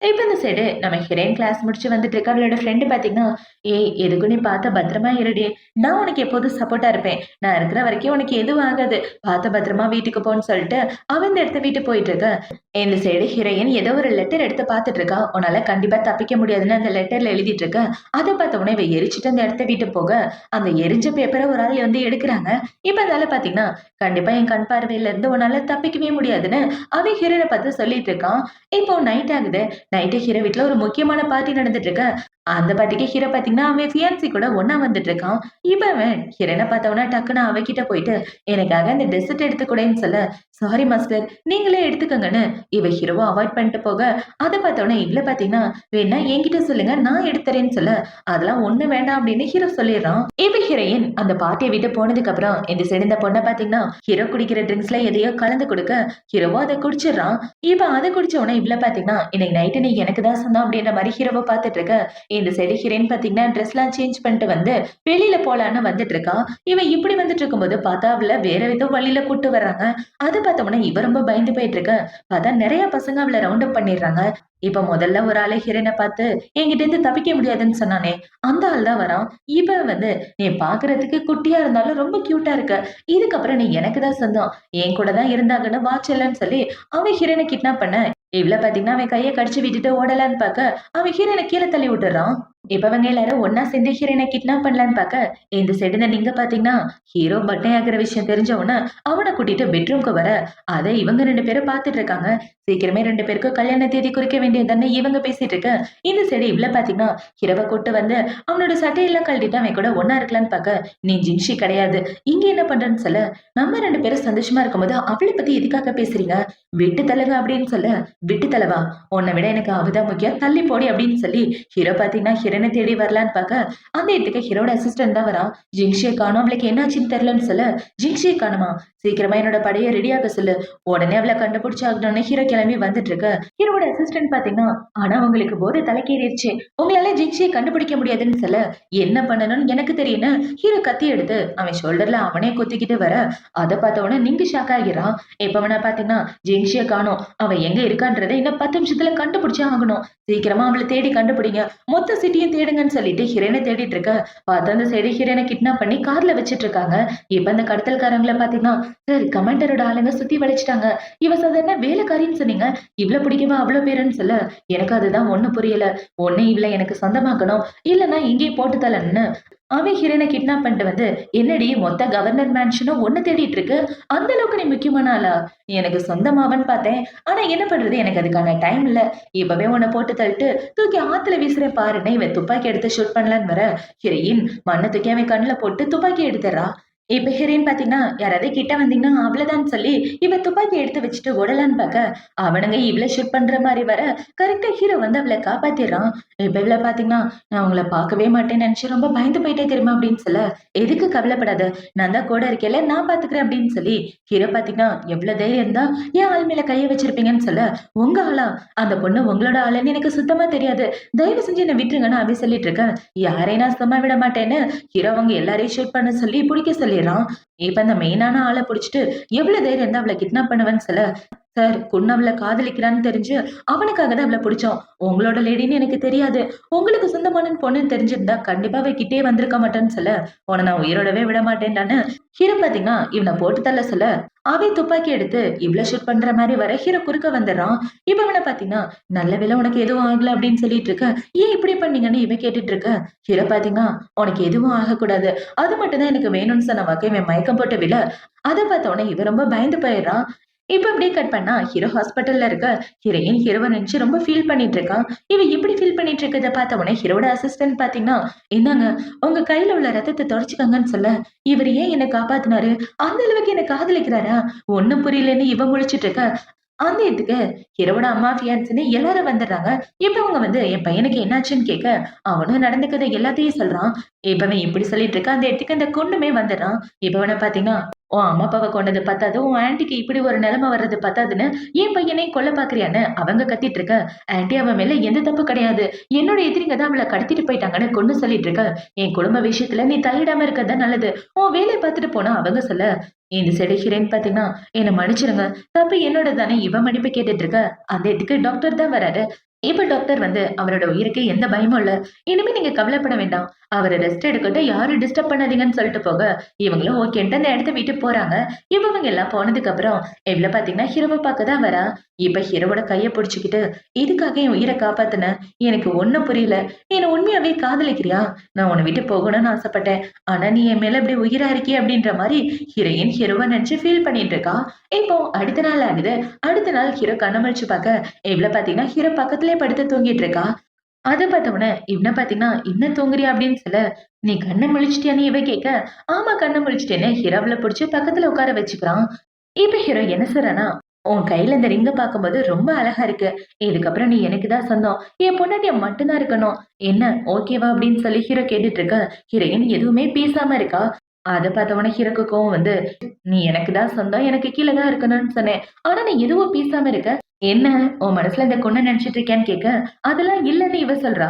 இப்ப இந்த சைடு நம்ம ஹீரோயின் கிளாஸ் முடிச்சு வந்துட்டு இருக்க. அவளோட ஃப்ரெண்டு பாத்தீங்கன்னா, ஏய் எதுக்கும் நீ பார்த்து பத்திரமா இருடி. நான் உனக்கு எப்போதும் சப்போர்ட்டா இருப்பேன். நான் இருக்கிற வரைக்கும் உனக்கு எதுவும் ஆகாது. பார்த்து பத்திரமா வீட்டுக்கு போன்னு சொல்லிட்டு அவ இந்த இடத்த விட்டு போயிட்டு இருக்க. இந்த சைடு ஹீரோயின் ஏதோ ஒரு லெட்டர் எடுத்து பார்த்துட்டு இருக்கா. உன்னால கண்டிப்பா தப்பிக்க முடியாதுன்னு அந்த லெட்டர்ல எழுதிட்டு இருக்க. அதை பார்த்த உடனே இவ எரிச்சுட்டு அந்த இடத்த விட்டு போக, அந்த எரிஞ்ச பேப்பரை ஒரு ஆள் வந்து எடுக்கிறாங்க. இப்ப அதால பாத்தீங்கன்னா, கண்டிப்பா என் கண் பார்வையில இருந்து உன்னால தப்பிக்கவே முடியாதுன்னு அவன் ஹீரோனை பார்த்து சொல்லிட்டு இருக்கான். இப்போ நைட் ஆகுது. நைட்டு ஹீரோ வீட்ல ஒரு முக்கியமான பார்ட்டி நடந்துட்டு இருக்கு. அந்த பார்ட்டிக்கு ஹீரோ பாத்தீங்கன்னா, அவன் ஃபியான்சி கூட ஒண்ணா வந்துட்டு இருக்கான். இப்ப அவன் ஹீரோயின பார்த்தவொன்னே டக்குன்னு அவகிட்ட போயிட்டு, எனக்காக அந்த டெசர்ட் எடுத்துக்கூடேன்னு சொல்ல, சாரி மாஸ்டர் நீங்களே எடுத்துக்கங்கன்னு இவ ஹீரோவ அவாய்ட் பண்ணிட்டு போக, அத பார்த்தவொன்னே இவள பாத்தீங்கன்னா, வேணா என்கிட்ட சொல்லுங்க நான் எடுத்துறேன்னு சொல்ல, அதெல்லாம் ஒண்ணும் வேண்டாம் அப்படின்னு ஹீரோ சொல்லிடுறான். இப்ப ஹீரோயின் அந்த பார்ட்டியை விட்டு போனதுக்கு அப்புறம் இந்த சைடு இந்த பொண்ணை பாத்தீங்கன்னா, ஹீரோ குடிக்கிற ட்ரிங்க்ஸ்ல எதையோ கலந்து கொடுக்க, ஹீரோவோ அதை குடிச்சிடுறான். இப்ப அதை குடிச்ச உடனே இவள பாத்தீங்கன்னா, இன்னைக்கு நைட்டு நீ எனக்கு தான் சொன்ன அப்படின்ற மாதிரி ஹீரோவை பார்த்துட்டு இருக்க. இந்த சைடு ஹீரோயின் பாத்தீங்கன்னா ட்ரெஸ்லாம் சேஞ்ச் பண்ணிட்டு வந்து வெளியில போலான்னு வந்துட்டு இருக்கா. இவன் இப்படி வந்துட்டு இருக்கும்போது பார்த்தா அவள வேற ஏதோ வழியில கூட்டு வர்றாங்க. அது பார்த்தோம்னா இவ ரொம்ப பயந்து போயிட்டு இருக்க. பார்த்தா நிறைய பசங்க அவளை ரவுண்ட் அப் பண்ணிடுறாங்க. இப்ப முதல்ல ஒரு ஆளு ஹீரோயின பார்த்து என்கிட்ட இருந்து தப்பிக்க முடியாதுன்னு சொன்னானே, அந்த ஆள் தான் வரான். இவன் வந்து நீ பார்க்கறதுக்கு குட்டியா இருந்தாலும் ரொம்ப கியூட்டா இருக்க. இதுக்கப்புறம் நீ எனக்கு தான் சொந்தம். என் கூட தான் இருந்தாங்கன்னு வா செல்லன்னு சொல்லி அவன் ஹீரோயின கிட்னாப் பண்ண, இவ்ள பாத்தீங்கன்னா அவன் கைய கடிச்சு விட்டுட்டு ஓடலான்னு பாக்க, அவன் ஹீரோயின கீழ தள்ளி விட்டுறான். இப்ப இவங்க எல்லாரும் ஒண்ணா சேர்ந்து ஹீரோயின கிட்னாப் பண்ணலான்னு பாக்க, இந்த சைடுல நீங்க பாத்தீங்கன்னா, ஹீரோ பட்டன் ஆகுற விஷயம் தெரிஞ்ச உடனே அவன கூட்டிட்டு பெட்ரூம்க்கு வர, அத இவங்க 2 பேரும் பாத்துட்டு இருக்காங்க. சீக்கிரமே 2 பேருக்கும் கல்யாண தேதி குறிக்க வேண்டியதுதானே இவங்க பேசிட்டு இருக்க. இந்த சைடு இவ்ள பாத்தீங்கன்னா, ஹீரோவ கூட்டு வந்து அவனோட சட்டையெல்லாம் கழட்டிட்டு அவன் கூட ஒண்ணா இருக்கலான்னு பாக்க, நீ ஜின்ஷி கிடையாது. இங்க என்ன பண்றேன்னு சொல்ல, நம்ம 2 பேரும் சந்தோஷமா இருக்கும்போது அவள பத்தி எதுக்காக பேசுறீங்க? விட்டு தள்ளுங்க அப்படின்னு சொல்ல, விட்டு தள்ளவா? உன்னை விட எனக்கு அவதான் முக்கியம். தள்ளி போடி அப்படின்னு சொல்லி ஹீரோ பாத்தீங்கன்னா ஹீரோனை தேடி வரலான்னு பாக்க, அந்த இடத்துக்கு ஹீரோட அசிஸ்டன்ட் தான் வரா. ஜிங்ஷியை காணோம், அவளுக்கு என்னாச்சுன்னு தெரியலன்னு சொல்ல, ஜிங்ஷியை காணுமா? சீக்கிரமா என்னோட படையை ரெடியாக சொல்லு. உடனே அவளை கண்டுபிடிச்சு ஆகணும்னு ஹீரோ கிளம்பி வந்துட்டு இருக்க. ஹீரோட அசிஸ்டன்ட் பாத்தீங்கன்னா, ஆனா உங்களுக்கு போதை தலைக்கேறிடுச்சு. உங்களால ஜிங்ஷியை கண்டுபிடிக்க முடியாதுன்னு சொல்ல, என்ன பண்ணணும்னு எனக்கு தெரியும்னு ஹீரோ கத்தி எடுத்து அவன் ஷோல்டர்ல அவனே குத்திக்கிட்டு வர, அதை பார்த்த உடனே நீங்க ஷாக் ஆகிறான். இப்ப அவனை பாத்தீங்கன்னா ஜிங்ஷியை காணோம், அவ எங்க இருக்கான்றதை இன்னும் 10 நிமிஷத்துல கண்டுபிடிச்சே ஆகணும். சீக்கிரமா அவளை தேடி கண்டுபிடிங்க, மொத்த சிட்டியும் தேடுங்கன்னு சொல்லிட்டு ஹீரோனை தேடிட்டு இருக்க. பார்த்து அந்த சைடு ஹீரோனை கிட்னாப் பண்ணி கார்ல வச்சிட்டு இருக்காங்க. இப்ப அந்த கடத்தல்காரங்களை பாத்தீங்கன்னா, சார் கமாண்டரோட ஆளுங்க சுத்தி வளைச்சிட்டாங்க. இவ சாதாரண வேலைக்காரின்னு சொன்னீங்க, இவ்வளவு பிடிக்குமா அவ்வளவு பேருன்னு சொல்ல, எனக்கு அதுதான் ஒண்ணு புரியல. ஒண்ணு இவள எனக்கு சொந்தமாக்கணும், இல்லன்னா இங்கேயே போட்டு தரலன்னு அவன் ஹீரோனை கிட்னாப் பண்ணிட்டு வந்து, என்னடி மொத்த கவர்னர் மேன்ஷனும் ஒண்ணு தேடிட்டு இருக்கு, அந்த அளவுக்கு நீ முக்கியமான ஆளா? எனக்கு சொந்தமாவன்னு பார்த்தேன், ஆனா என்ன பண்றது, எனக்கு அதுக்கான டைம் இல்ல. இப்பவே உன்னை போட்டு தள்ளிட்டு தூக்கி ஆத்துல வீசுறேன் பாருன்னு இவன் துப்பாக்கி எடுத்து ஷூட் பண்ணலான்னு வர, ஹீரோயின் மண்ணை தூக்கி அவன் கண்ணுல போட்டு துப்பாக்கி எடுத்துறா. இப்ப ஹீரோயின் பாத்தீங்கன்னா, யாராவது கிட்ட வந்தீங்கன்னா அவ்வளவுதான் சொல்லி இவ துப்பாக்கி எடுத்து வச்சுட்டு ஓடலான்னு பாக்க, அவனுங்க இவ்ள ஷூட் பண்ற மாதிரி வர, கரெக்டா ஹீரோ வந்து அவளை காப்பாத்திடுறான். இப்ப இவ்ள பாத்தீங்கன்னா, நான் உங்களை பார்க்கவே மாட்டேன்னு நினைச்சு ரொம்ப பயந்து போயிட்டே தெரியுமா அப்படின்னு சொல்ல, எதுக்கு கவலைப்படாத, நான் தான் கூட இருக்கேன்ல, நான் பாத்துக்கிறேன் அப்படின்னு சொல்லி ஹீரோ பாத்தீங்கன்னா, எவ்வளவு தைரியம் இருந்தா ஏன் ஆள் மேல கைய வச்சிருப்பீங்கன்னு சொல்ல, உங்க ஆளா? அந்த பொண்ணு உங்களோட ஆளுன்னு எனக்கு சுத்தமா தெரியாது, தயவு செஞ்சு என்ன விட்டுருங்கன்னு அவன் சொல்லிட்டு இருக்கேன். யாரையும் நான் சும்மா விட மாட்டேன்னு ஹீரோ அவங்க எல்லாரையும் ஷூட் பண்ண சொல்லி பிடிக்க சொல்லிடுறான். இப்ப அந்த மெயினான ஆளை பிடிச்சிட்டு எவ்வளவு தைரியம் இருந்தா அவளை கிட்னாப் பண்ணுவேன்னு சொல்ல, சார் பொண்ணு அவளை காதலிக்கிறான்னு தெரிஞ்சு அவனுக்காக தான் அவளை பிடிச்சோம். உங்களோட லேடின்னு எனக்கு தெரியாது, உங்களுக்கு சொந்தமான பொண்ணுன்னு தெரிஞ்சிருந்தா கண்டிப்பா அவ கிட்டே வந்திருக்க மாட்டேன்னு சொல்ல, உன நான் உயிரோடவே விட மாட்டேன்டான்னு ஹீரோ பாத்தீங்கன்னா இவனை போட்டு தள்ள சொல்ல, அவன் துப்பாக்கி எடுத்து இவ்வளவு ஷூட் பண்ற மாதிரி வர ஹீரோ குறுக்க வந்துடுறான். இப்ப இவனை பாத்தீங்கன்னா, நல்ல வேளை உனக்கு எதுவும் ஆகல அப்படின்னு சொல்லிட்டு இருக்க, ஏன் இப்படி பண்ணீங்கன்னு இவன் கேட்டுட்டு இருக்க. ஹீரோ பாத்தீங்கன்னா, உனக்கு எதுவும் ஆகக்கூடாது, அது மட்டும் தான் எனக்கு வேணும்னு சொன்ன வாக்க இவன் மயக்கம் போட்டு விழ, அதை பார்த்த உடனே இவன் ரொம்ப பயந்து போயிடுறான். இப்ப அப்படியே கட் பண்ணா ஹீரோ ஹாஸ்பிட்டல்ல இருக்க, ஹீரோயின் ஹீரோவை நினைச்சு ரொம்ப ஃபீல் பண்ணிட்டு இருக்கான். இவ இப்படி ஃபீல் பண்ணிட்டு இருக்கத பார்த்த உடனே ஹீரோட அசிஸ்டன்ட் பாத்தீங்கன்னா, இந்தாங்க உங்க கையில உள்ள ரத்தத்தை தொடச்சுக்கங்கன்னு சொல்ல, இவர் ஏன் என்ன காப்பாத்தினாரு, அந்த அளவுக்கு என்ன காதலிக்கிறாரா, ஒண்ணும் புரியலன்னு இவ முழிச்சிட்டு இருக்க. அந்த இடத்துக்கு ஹீரோவோட அம்மா ஃபியான்ஸ்ன்னு எல்லாரும் வந்துடுறாங்க. இப்ப அவங்க வந்து என் பையனுக்கு என்னாச்சுன்னு கேட்க, அவனும் நடந்துக்கதை எல்லாத்தையும் சொல்றான். இப்பவன் இப்படி சொல்லிட்டு இருக்க, அந்த இடத்துக்கு அந்த கொண்டுமே வந்துடுறான். இப்பவன பாத்தீங்கன்னா, உன் அம்மா அப்பாவை கொண்டது பத்தாது, உன் ஆன்ட்டிக்கு இப்படி ஒரு நிலைமை வர்றது பத்தாதுன்னு என் பையனையும் கொல்ல பாக்குறியான்னு அவங்க கத்திட்டு இருக்க. ஆன்ட்டி அவன் மேல எந்த தப்பு கிடையாது, என்னோட எதிரிங்க தான் அவளை கடத்திட்டு போயிட்டாங்கன்னு கொண்டு சொல்லிட்டு இருக்க. என் குடும்ப விஷயத்துல நீ தலையிடாம இருக்கதான் நல்லது, உன் வேலையை பார்த்துட்டு போனா அவங்க சொல்ல, இந்த சைடு ஹீரோயின் பாத்தீங்கன்னா, என்ன மன்னிச்சிருங்க, தப்பு என்னோட தானே இவ மன்னிப்பு கேட்டுட்டு இருக்க. அந்த இடத்துக்கு டாக்டர் தான் வராரு. இப்ப டாக்டர் வந்து அவரோட உயிருக்கு எந்த பயமும் இல்ல, இனிமே நீங்க கவலைப்பட வேண்டாம், அவரை ரெஸ்ட் எடுக்கட்டும், யாரும் டிஸ்டர்ப் பண்ணாதீங்கன்னு சொல்லிட்டு போக, இவங்களும் ஓகேன்ட்டு அந்த இடத்த விட்டு போறாங்க. இவங்க எல்லாம் போனதுக்கு அப்புறம் எவ்வளவு பாத்தீங்கன்னா ஹீரோவை பார்க்க தான் வரா. இப்ப ஹீரோவோட கைய பிடிச்சுக்கிட்டு, இதுக்காக என் உயிரை காப்பாத்துன, எனக்கு ஒண்ணும் புரியல, நீ என்ன உண்மையாவே காதலிக்கிறியா, நான் உன்னை விட்டு போகணும்னு ஆசைப்பட்டேன், ஆனா நீ என் மேல இப்படி உயிரா இருக்கிய அப்படின்ற மாதிரி ஹீரோயின் ஹீரோவை நினைச்சு ஃபீல் பண்ணிட்டு இருக்கா. இப்போ அடுத்த நாள் ஆகுது. அடுத்த நாள் ஹீரோ கண்ணமழிச்சு பார்க்க, எவ்வளவு பாத்தீங்கன்னா ஹீரோ பக்கத்திலே படுத்து தூங்கிட்டு இருக்கா. அத பார்த்தவன இவன பாத்தீங்கன்னா, "இன்னும் தூங்குறியா?" அப்படின்னு சொல்ல, "நீ கண்ண முழிச்சிட்டியான்னு?" இவ கேட்க, "ஆமா கண்ண முழிச்சிட்டேன்னு" ஹீரோவ புடிச்சு பக்கத்துல உட்கார வச்சுக்கிறான். இப்ப ஹீரோ என்ன சொல்றான்னா, "உன் கையில இந்த ரிங்க பார்க்கும்போது ரொம்ப அழகா இருக்கு. இதுக்கப்புறம் நீ எனக்கு தான் சொந்தம். என் பொண்டாட்டிய மட்டும் தான் இருக்கணும். என்ன ஓகேவா?" அப்படின்னு சொல்லி ஹீரோ கேட்டுட்டு இருக்க, ஹீரோயின் எதுவுமே பேசாம இருக்கா. அத பார்த்தவொடனே ஹீரோக்கு கோவம் வந்து, "நீ எனக்கு தான் சொந்தம். எனக்கு கீழ தான் இருக்கணும்னு சொன்னேன். ஆனா நீ எதுவும் பேசாம இருக்க. என்ன உன் மனசுல இந்த கொன்னு நினைச்சிட்டு இருக்கியான்னு?" கேட்க, "அதெல்லாம் இல்லன்னு" இவ சொல்றா.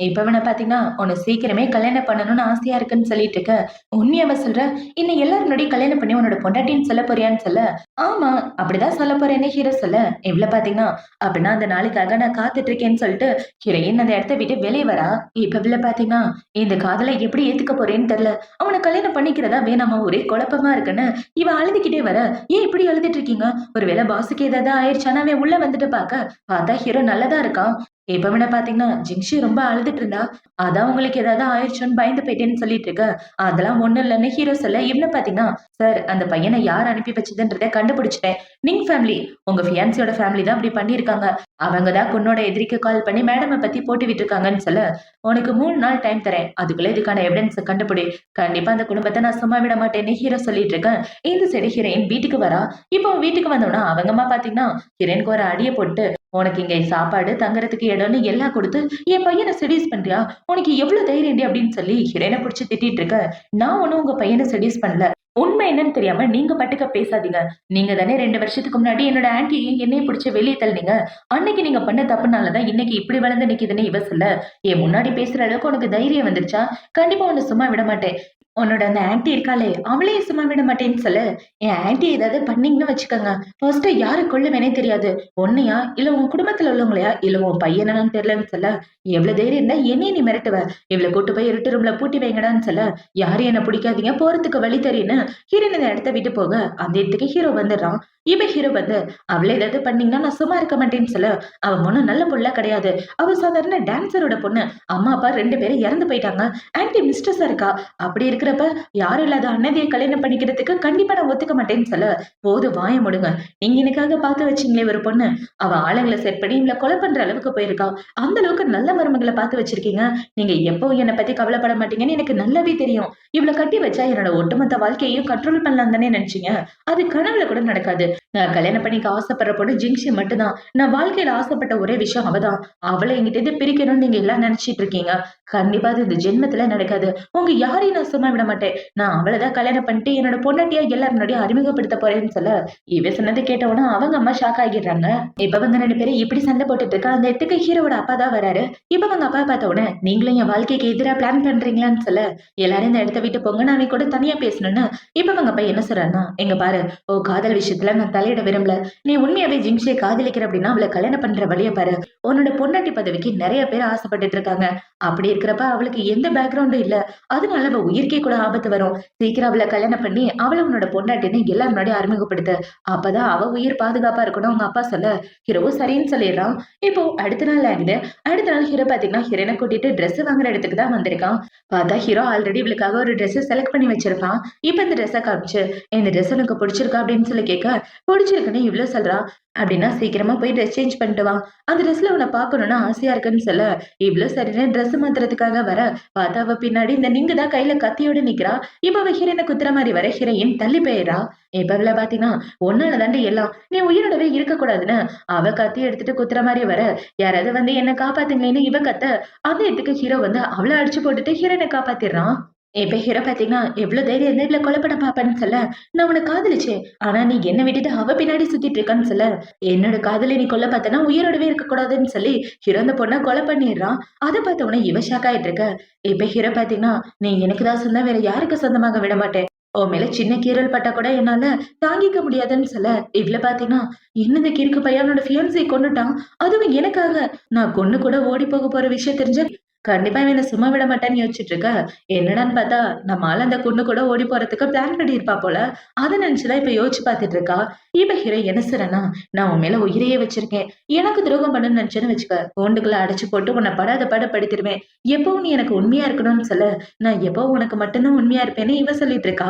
இப்ப வேணா பாத்தீங்கன்னா உன்னை சீக்கிரமே கல்யாணம் பண்ணணும்னு ஆசையா இருக்குன்னு சொல்லிட்டு இருக்க. உண்மையாவ சொல்ற? இன்னும் எல்லாரும் முன்னாடி கல்யாணம் பண்ணி உன்னோட பொண்டாட்டின்னு சொல்ல போறியான்னு சொல்ல, ஆமா அப்படிதான் சொல்ல போறேன்னு ஹீரோ சொல்ல, இவ்ள பாத்தீங்கன்னா அப்படின்னா அந்த நாளைக்காக நான் காத்துட்டு இருக்கேன்னு சொல்லிட்டு ஹீரோயின் அந்த இடத்த விட்டு வெளியே வரா. இப்ப இவ்ள பாத்தீங்கன்னா இந்த காதலை எப்படி ஏத்துக்க போறேன்னு தெரியல. அவனை கல்யாணம் பண்ணிக்கிறதா வேணாமா ஒரே குழப்பமா இருக்குன்னு இவ அழுதுகிட்டே வர, ஏன் இப்படி அழுதுட்டு இருக்கீங்க? ஒருவேளை பாஸுக்கு ஏதாவது ஆயிடுச்சானா அவன் உள்ள வந்துட்டு பார்த்தா ஹீரோ நல்லதா இருக்கான். இப்ப விட பாத்தீங்கன்னா ஜிங்ஷி ரொம்ப அழுதுட்டு இருந்தா. அதான் உங்களுக்கு ஏதாவது ஆயிடுச்சோன்னு பயந்து போயிட்டேன்னு சொல்லிட்டு இருக்க. அதெல்லாம் ஒண்ணும் இல்லன்னு ஹீரோ சொல்ல, இவன பாத்தீங்கன்னா சார் அந்த பையனை யார் அனுப்பி வச்சதுன்றத கண்டுபிடிச்சிட்டேன். நீங்க ஃபேமிலி உங்க ஃபியான்சியோட ஃபேமிலி தான் அப்படி பண்ணிருக்காங்க. அவங்க தான் பொண்ணோட எதிரிக்கு கால் பண்ணி மேடமை பத்தி போட்டு விட்டுருக்காங்கன்னு சொல்ல, உனக்கு 3 நாள் டைம் தரேன். அதுக்குள்ள இதுக்கான எவிடன்ஸ் கண்டுபிடி. கண்டிப்பா அந்த குடும்பத்தை நான் சும்மா விட மாட்டேன்னு ஹீரோ சொல்லிட்டு இருக்கேன். இந்த சைடு ஹீரோயின் வீட்டுக்கு வரா. இப்போ வீட்டுக்கு வந்தோம்னா அவங்க அம்மா பாத்தீங்கன்னா ஹீரோயினுக்கு ஒரு அடியை போட்டு, உனக்கு இங்க சாப்பாடு தங்குறதுக்கு இடம்னு எல்லாம் கொடுத்து என் பையனை செடியூஸ் பண்றியா? உனக்கு எவ்வளவு தைரியம் அப்படின்னு சொல்லி ஹீரோயினை புடிச்சு திட்டிட்டு இருக்க. நான் ஒண்ணும் உங்க பையனை செடியூஸ் பண்ணல. உண்மை என்னன்னு தெரியாம நீங்க பாட்டுக்க பேசாதீங்க. நீங்க தானே 2 வருஷத்துக்கு முன்னாடி என்னோட ஆன்ட்டியையும் என்னையும் பிடிச்சு வெளியே தள்ளினீங்க. அன்னைக்கு நீங்க பண்ண தப்புனாலதான் இன்னைக்கு இப்படி வளர்ந்து நிக்குதுன்னு இவ சொல்ல, என் முன்னாடி பேசுற அளவுக்கு உனக்கு தைரியம் வந்துருச்சா? கண்டிப்பா உன்னை சும்மா விட மாட்டேன். உன்னோட அந்த ஆன்ட்டி இருக்காளே அவளையே சும்மா விட மாட்டேன்னு சொல்லு. என் ஆன்ட்டி ஏதாவது பண்ணீங்கன்னு வச்சுக்கோங்க, ஃபர்ஸ்ட் யாரு கொல்லுவேனே தெரியாது. உன்னையா இல்ல உன் குடும்பத்துல உள்ளவங்களையா இல்ல உன் பையனான்னு தெரியலன்னு சொல்ல, எவ்வளவு தைரியம் இருந்தா என்னைய நீ மிரட்டுவ? இவ்வளவு கூட்டு போய் இருட்டு ரூம்ல பூட்டி வைங்கடான்னு சொல்ல, யாரும் என்ன பிடிக்காதீங்க போறதுக்கு வழி தெரியுன்னு ஹீரோயின் அந்த இடத்த விட்டு போக அந்த இடத்துக்கு ஹீரோ வந்துடுறான். இவ ஹீரோ வந்து அவளை ஏதாவது பண்ணீங்கன்னா நான் சும்மா இருக்க மாட்டேன்னு சொல்ல, அவ ஒண்ணும் நல்ல புள்ள கிடையாது. அவ சாதாரண டான்சரோட பொண்ணு. அம்மா அப்பா 2 பேரும் இறந்து போயிட்டாங்க. ஆன்ட்டி மிஸ்டர்ஸா இருக்கா. அப்படி இருக்கிறப்ப யாரும் இல்லாத அண்ணதையை கல்யாணம் பண்ணிக்கிறதுக்கு கண்டிப்பா நான் ஒத்துக்க மாட்டேன்னு சொல்ல, போது வாய முடுங்க. நீங்க எனக்காக பார்த்து வச்சீங்களே ஒரு பொண்ணு, அவ ஆளுங்களை செட் பண்ணி இவளை கொலை பண்ற அளவுக்கு போயிருக்கா. அந்த அளவுக்கு நல்ல மருமகளை பார்த்து வச்சிருக்கீங்க. நீங்க எப்பவும் என்னை பத்தி கவலைப்பட மாட்டீங்கன்னு எனக்கு நல்லாவே தெரியும். இவ்வளவு கட்டி வச்சா என்னோட ஒட்டுமொத்த வாழ்க்கையையும் கண்ட்ரோல் பண்ணலாம் தானே நினைச்சீங்க. அது கனவுல கூட நடக்காது. நான் கல்யாணம் பண்ணிக்க ஆசைப்படுற பொண்ணு ஜிங்ஷி மட்டும்தான். நான் வாழ்க்கையில ஆசைப்பட்ட ஒரே விஷயம் அவதான். அவளை என்கிட்ட இருந்து பிரிக்கணும்னு நீங்க எல்லாம் நினைச்சிட்டு இருக்கீங்க. கண்டிப்பா அது இந்த ஜென்மத்துல நடக்காது. உங்க யாரையும் நான் சும்மா விட மாட்டேன். நான் அவளைதான் கல்யாணம் பண்ணிட்டு என்னோட பொண்டாட்டியா எல்லாரும் முன்னாடியும் அறிமுகப்படுத்த போறேன்னு சொல்ல, இவ சொன்னது கேட்டவனா அவங்க அம்மா ஷாக் ஆகிடுறாங்க. இப்ப அவங்க 2 பேரும் இப்படி சண்டை போட்டுட்டு இருக்கா. அந்த இடத்துக்கு ஹீரோட அப்பா தான் வராரு. இப்ப அவங்க அப்பா பார்த்த உடனே நீங்களும் என் வாழ்க்கைக்கு எதிராக பிளான் பண்றீங்களான்னு சொல்ல, எல்லாரும் இந்த இடத்த விட்டு போங்க, நான் அவன் கூட தனியா பேசணும்னு. இப்ப அவங்க அப்பா என்ன சொல்றாருன்னா, எங்க பாரு, ஓ காதல் விஷயத்துல நான் தலையிட விரும்பல. நீ உண்மையாவே ஜிங்ஷியை காதலிக்கிற அப்படின்னா அவளை கல்யாணம் பண்ற வழிய பாரு. உன்னோட பொண்டாட்டி பதவிக்கு நிறைய பேர் ஆசைப்பட்டுட்டு இருக்காங்க. அப்படி இருக்கிறப்ப அவளுக்கு எந்த பேக்ரவுண்டும் இல்ல. அதனால அவ உயிர்க்கே கூட ஆபத்து வரும். சீக்கிரம் அவளை கல்யாணம் பண்ணி அவளை உன்னோட பொண்டாட்டின்னு எல்லாரும் முன்னாடி அறிமுகப்படுத்து. அப்பதான் அவ உயிர் பாதுகாப்பா இருக்கணும் அவங்க அப்பா சொல்ல, ஹீரோ சரின்னு சொல்லிடுறான். இப்போ அடுத்த நாள் ஆகுது. அடுத்த நாள் ஹீரோ பாத்தீங்கன்னா ஹீரோனை கூட்டிட்டு ட்ரெஸ் வாங்குற இடத்துக்கு தான் வந்திருக்கான். பார்த்தா ஹீரோ ஆல்ரெடி இவளுக்காக ஒரு ட்ரெஸ் செலக்ட் பண்ணி வச்சிருப்பான். இப்ப இந்த ட்ரெஸ்ஸை காமிச்சு, இந்த ட்ரெஸ் உனக்கு பிடிச்சிருக்கா அப்படின்னு சொல்லி கேட்க, பிடிச்சிருக்குன்னு இவ்வளவு சொல்றா. அப்படின்னா சீக்கிரமா போய் ட்ரெஸ் சேஞ்ச் பண்ணிட்டு வா. அந்த ட்ரெஸ்ல உன்னை பாக்கணும்னு ஆசையா இருக்குன்னு சொல்ல, இவ்வளவு சரின்னு ட்ரெஸ் மாத்துறதுக்காக வர, பார்த்தா அவ பின்னாடி இந்த நீங்க தான் கையில கத்தியோட நிக்கிறா. இப்ப அவ ஹீரோனை குத்துற மாதிரி வர ஹீரோயின் தள்ளி போயிடுறா. இப்ப அவள பாத்தீங்கன்னா ஒன்னால தாண்டி எல்லாம் நீ உயிரோடவே இருக்க கூடாதுன்னு அவ கத்தி எடுத்துட்டு குத்துற மாதிரி வர, யாராவது வந்து என்ன காப்பாத்துங்களேன்னு இவ கத்த, அந்த இடத்துக்கு ஹீரோ வந்து அவளை அடிச்சு போட்டுட்டு ஹீரோனை காப்பாத்திடுறான். இப்ப ஹீரோ பாத்தீங்கன்னா எவ்வளவு தைரியம் இருந்தா இவ்வளவு கொலை பண்ண பாப்பேன்னு சொல்ல, நான் உன்னை காதலிச்சேன். ஆனா நீ என்ன விட்டுட்டு அவ பின்னாடி சுத்திட்டு இருக்கான்னு சொல்ல, என்னோட காதலை நீ கொல்ல பார்த்தனா உயிரோடவே இருக்க கூடாதுன்னு சொல்லி ஹீரோ அந்த பொண்ணை கொலை பண்ணிடுறான். அதை பார்த்த உடனே இவ ஷாக் ஆயிட்டு இருக்க. இப்ப ஹீரோ பாத்தீங்கன்னா நீ எனக்கு தான் சொந்தம், வேற யாருக்கு சொந்தமாக விட மாட்டேன். உன் மேல சின்ன கீறல் பட்டா கூட என்னால தாங்கிக்க முடியாதுன்னு சொல்ல, இவ்ள பாத்தீங்கன்னா என்னது கிறுக்கு பையனோட ஃபியான்சியை கொன்னுட்டான். அதுவும் எனக்காக. நான் கொன்னு கூட ஓடி போக போற விஷயம் தெரிஞ்ச கண்டிப்பா இவன் என்ன சும்மா விட மாட்டான்னு யோசிச்சுட்டு இருக்க. என்னடான்னு பார்த்தா நம்ம ஆள் அந்த பொண்ணு கூட ஓடி போறதுக்கு பிளான் பண்ணியிருப்பா போல. அதை நினைச்சுதான் இப்ப யோசிச்சு பார்த்துட்டு இருக்கா. இப்ப ஹீரோ என்ன சொல்றேன்னா, நான் உன் மேல உயிரையே வச்சிருக்கேன். எனக்கு துரோகம் பண்ணணும்னு நினைச்சேன்னு வச்சுக்க, கூண்டுக்குள்ள அடைச்சு போட்டு உன்னை படாத படுத்திடுவேன். எப்பவும் நீ எனக்கு உண்மையா இருக்கணும்னு சொல்ல, நான் எப்பவும் உனக்கு மட்டும்தான் உண்மையா இருப்பேன்னு இவ சொல்லிட்டு இருக்கா.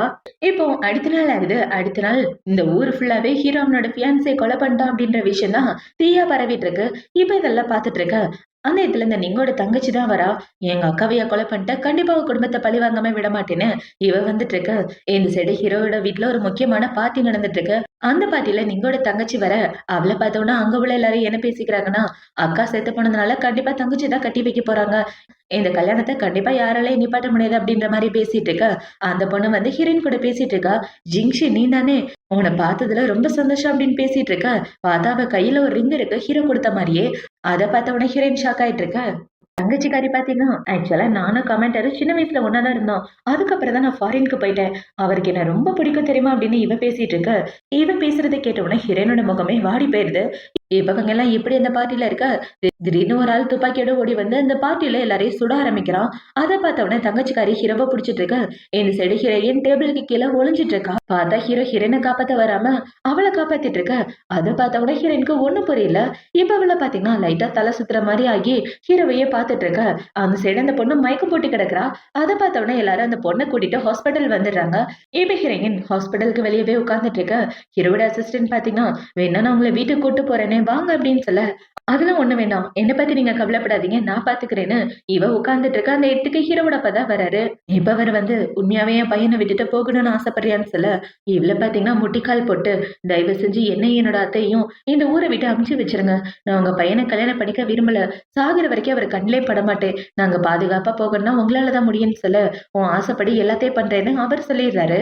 இப்போ அடுத்த நாள் ஆகுது. அடுத்த நாள் இந்த ஊர் ஃபுல்லாவே ஹீரோ அவனோட ஃபியான்சியை கொலை பண்ணிட்டான் அப்படின்ற விஷயம் தான் தீயா பரவிட்டு இருக்கு. இப்ப இதெல்லாம் பார்த்துட்டு இருக்க. அந்த இடத்துல இந்த நிங்கோட தங்கச்சி தான் வரா. எங்க அக்காவைய கொலை பண்ணிட்ட, கண்டிப்பா அவ குடும்பத்தை பழி வாங்காம விட மாட்டேன்னு இவ வந்துட்டு இருக்க. இந்த சைடு ஹீரோவோட வீட்டுல ஒரு முக்கியமான பார்ட்டி நடந்துட்டு இருக்கு. அந்த பார்ட்டில நிங்கோட தங்கச்சி வர, அவளை பார்த்தோன்னா அங்க உள்ள எல்லாரும் என்ன பேசிக்கிறாங்கன்னா, அக்கா செத்து போனதுனால கண்டிப்பா தங்கச்சி தான் கட்டி வைக்க போறாங்க. இந்த கல்யாணத்தை கண்டிப்பா யாராலையும் நிப்பாட்ட முடியாது அப்படின்ற மாதிரி பேசிட்டு இருக்க. அந்த பொண்ணு வந்து ஹீரோயின் கூட பேசிட்டு இருக்கா. ஜிங்ஷி நீ தானே, உன்னை பார்த்ததுல ரொம்ப சந்தோஷம் அப்படின்னு பேசிட்டு இருக்க. பார்த்தா அவ கையில ஒரு ரிங் இருக்கு ஹீரோ கொடுத்த மாதிரியே. அதை பார்த்த உடனே ஹீரோயின் ஷாக் ஆயிட்டு இருக்க. தங்கச்சிக்காரி பாத்தீங்கன்னா, ஆக்சுவலா நானும் கமெண்டரும் சின்ன வயசுல ஒண்ணா தான் இருந்தோம். அதுக்கப்புறம் தான் நான் ஃபாரின்க்கு போயிட்டேன். அவருக்கு என்ன ரொம்ப பிடிக்கும் தெரியுமா? அப்படின்னு இவ பேசிட்டு இருக்க. இவ பேசுறத கேட்ட உடனே ஹீரோயினோட முகமே வாடி போயிருது. இவங்க எல்லாம் எப்படி அந்த பார்ட்டில இருக்க? திடீர்னு ஒரு ஆள் துப்பாக்கியோட ஓடி வந்து அந்த பார்ட்டில எல்லாரையும் சுட ஆரம்பிக்கிறான். அத பார்த்த உடனே தங்கச்சிக்காரி ஹீரோவ புடிச்சிட்டு இருக்க. இந்த சைடு ஹீரோயின் டேபிளுக்கு கீழ ஒளிஞ்சிட்டு இருக்கா. பார்த்தா ஹீரோ ஹீரோயின காப்பாத்த வராம அவள காப்பாத்திட்டு இருக்க. அத பார்த்த உடனே ஹீரோயினுக்கு ஒண்ணும் புரியல. இப்ப அவள பாத்தீங்கன்னா லைட்டா தலை சுத்துற மாதிரி ஆகி ஹீரோவையே பார்த்துட்டு இருக்க. அந்த சைடு அந்த பொண்ணு மயக்கம் போட்டு கிடக்குறா. அத பார்த்த உடனே எல்லாரும் அந்த பொண்ணை கூட்டிட்டு ஹாஸ்பிட்டல் வந்துடுறாங்க. இப்ப ஹீரோயின் ஹாஸ்பிட்டலுக்கு வெளியவே உட்கார்ந்துட்டு இருக்க. ஹீரோவோட அசிஸ்டன்ட் பாத்தீங்கன்னா, வேணா நான் உங்களை வீட்டுக்கு கூட்டு போறேனே வாங்க அப்படின்னு சொல்ல, அதெல்லாம் ஒண்ணு வேண்டாம். என்ன பத்தி நீங்க கவலைப்படாதீங்க. நான் பாத்துக்கிறேன்னு இவ உட்கார்ந்துட்டு இருக்க. அந்த இடத்துக்கு ஹீரோவோட அப்பா தான் வராரு. இப்ப அவர் வந்து உண்மையாவே என் பையனை விட்டுட்டு போகணும்னு ஆசைப்படுறியான்னு சொல்ல, இவள பாத்தீங்கன்னா முட்டிக்கால் போட்டு தயவு செஞ்சு என்னையும் என்னோட அத்தையும் இந்த ஊரை விட்டு அமுச்சு வச்சிருங்க. நான் உங்க பையனை கல்யாணம் பண்ணிக்க விரும்பல. சாகுற வரைக்கும் அவர் கண்ணிலே படமாட்டேன். நாங்க பாதுகாப்பா போகணும்னா உங்களாலதான் முடியும்னு சொல்ல, உன் ஆசைப்படி எல்லாத்தையும் பண்றேன்னு அவர் சொல்லிடுறாரு.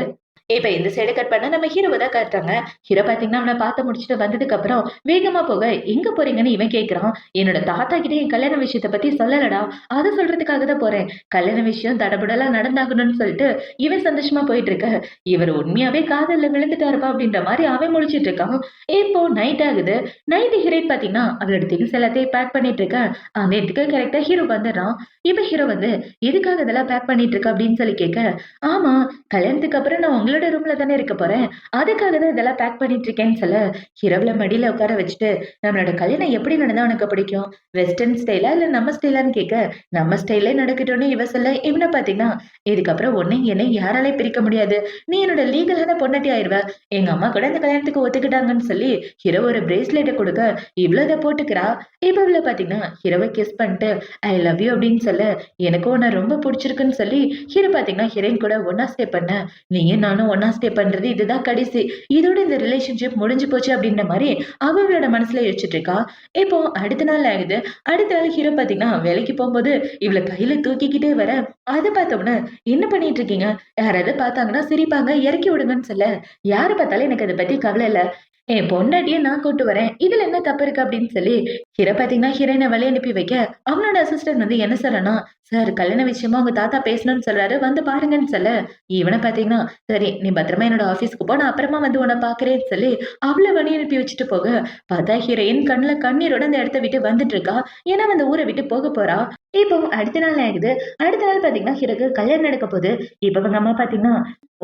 இப்ப இந்த சைடு கட் பண்ணா நம்ம ஹீரோவ தான் காட்டுறாங்க. ஹீரோ பாத்தீங்கன்னா அவன பார்த்து முடிச்சுட்டு வந்ததுக்கு அப்புறம் வேகமா போக எங்க போறீங்கன்னு இவன் கேக்குறான். என்னோட தாத்தா கிட்ட என் கல்யாண விஷயத்த பத்தி சொல்லலடா. அத சொல்றதுக்காக தான் போறேன். கல்யாண விஷயம் தடபுடலா நடந்தாகணும்னு சொல்லிட்டு இவன் சந்தோஷமா போயிட்டு இருக்க. இவர் உண்மையாவே காதல்ல விழுந்துட்டாருப்பா அப்படின்ற மாதிரி அவன் முழிச்சிட்டு இருக்கான். இப்போ நைட் ஆகுது. நைட் ஹீரோயின் பாத்தீங்கன்னா அவளோட திங்ஸ் எல்லாத்தையும் பேக் பண்ணிட்டு இருக்க. அந்த இடத்துக்கு கரெக்டா ஹீரோ வந்துடுறான். இப்ப ஹீரோ வந்து எதுக்காக இதெல்லாம் பேக் பண்ணிட்டு இருக்க அப்படின்னு சொல்லி கேட்க, ஆமா கல்யாணத்துக்கு அப்புறம் நான் உங்களோட ரூம்ல தானே இருக்க போறேன். அதுக்காக தான் இதெல்லாம் பேக் பண்ணிட்டு இருக்கேன்னு சொல்ல, ஹீரோவல மடியில உட்கார வச்சுட்டு, நம்மளோட கல்யாணம் எப்படி நடந்தா உனக்கு பிடிக்கும்? வெஸ்டர்ன் ஸ்டைலா இல்ல நம்ம ஸ்டைலான்னு கேட்க, நம்ம ஸ்டைலே நடக்கட்டும்னு இவ சொல்ல, இவன பாத்தீங்கன்னா, இதுக்கப்புறம் உன்னை என்னை யாராலையும் பிரிக்க முடியாது. நீ என்னோட லீகலான பொண்டாட்டி ஆயிருவ. எங்க அம்மா கூட இந்த கல்யாணத்துக்கு ஒத்துக்கிட்டாங்கன்னு சொல்லி ஹீரோ ஒரு பிரேஸ்லெட்ட கொடுக்க, இவ்வளவு இதை போட்டுக்கிறா. இப்ப இவள பாத்தீங்கன்னா ஹீரோவை கிஸ் பண்ணிட்டு ஐ லவ் யூ அப்படின்னு சொல்ல, எனக்கும் உன்னை ரொம்ப பிடிச்சிருக்குன்னு சொல்லி ஹீரோ பாத்தீங்கன்னா ஹீரோயின் கூட ஒன்னா ஸ்டே பண்ண, நீயும் நானும் ஒன்னா ஸ்டே பண்றது இதுதான் கடைசி. இதோட இந்த ரிலேஷன்ஷிப் முடிஞ்சு போச்சு அப்படின்ற மாதிரி அவளோட மனசுல யோசிச்சுட்டு இருக்கா. இப்போ அடுத்த நாள் ஆகுது. அடுத்த நாள் ஹீரோ பாத்தீங்கன்னா வேலைக்கு போகும்போது இவளை கையில தூக்கிக்கிட்டே வர, அதை பார்த்தோம்னா என்ன பண்ணிட்டு இருக்கீங்க? யாராவது பார்த்தாங்கன்னா சிரிப்பாங்க, இறக்கி விடுங்கன்னு சொல்ல, யாரு பார்த்தாலும் எனக்கு அதை பத்தி கவலை இல்ல. என் பொண்டாட்டிய நான் கூட்டு வரேன். இதுல என்ன தப்பு இருக்கு அப்படின்னு சொல்லி ஹீரோ பாத்தீங்கன்னா ஹீரோயினை வழி அனுப்பி வைக்க, அவனோட அசிஸ்டன்ட் வந்து என்ன சொல்லனா, சார் கல்யாண விஷயமா உங்க தாத்தா பேசணும்னு சொல்றாரு வந்து பாருங்கன்னு சொல்ல, இவனை பாத்தீங்கன்னா சரி நீ பத்திரமா என்னோட ஆபீஸ்க்கு போ, நான் அப்புறமா வந்து உன்னை பாக்குறேன்னு சொல்லி அவளை வழி அனுப்பி வச்சுட்டு போக, பார்த்தா ஹீரோயின் கண்ணுல கண்ணீரோட அந்த இடத்த விட்டு வந்துட்டு இருக்கா. ஏன்னா அந்த ஊரை விட்டு போக போறா. இப்போ அடுத்த நாள் ஆகுது. அடுத்த நாள் பாத்தீங்கன்னா ஹீரோக்கு கல்யாணம் நடக்க போகுது. இப்ப அவங்க அம்மா பாத்தீங்கன்னா,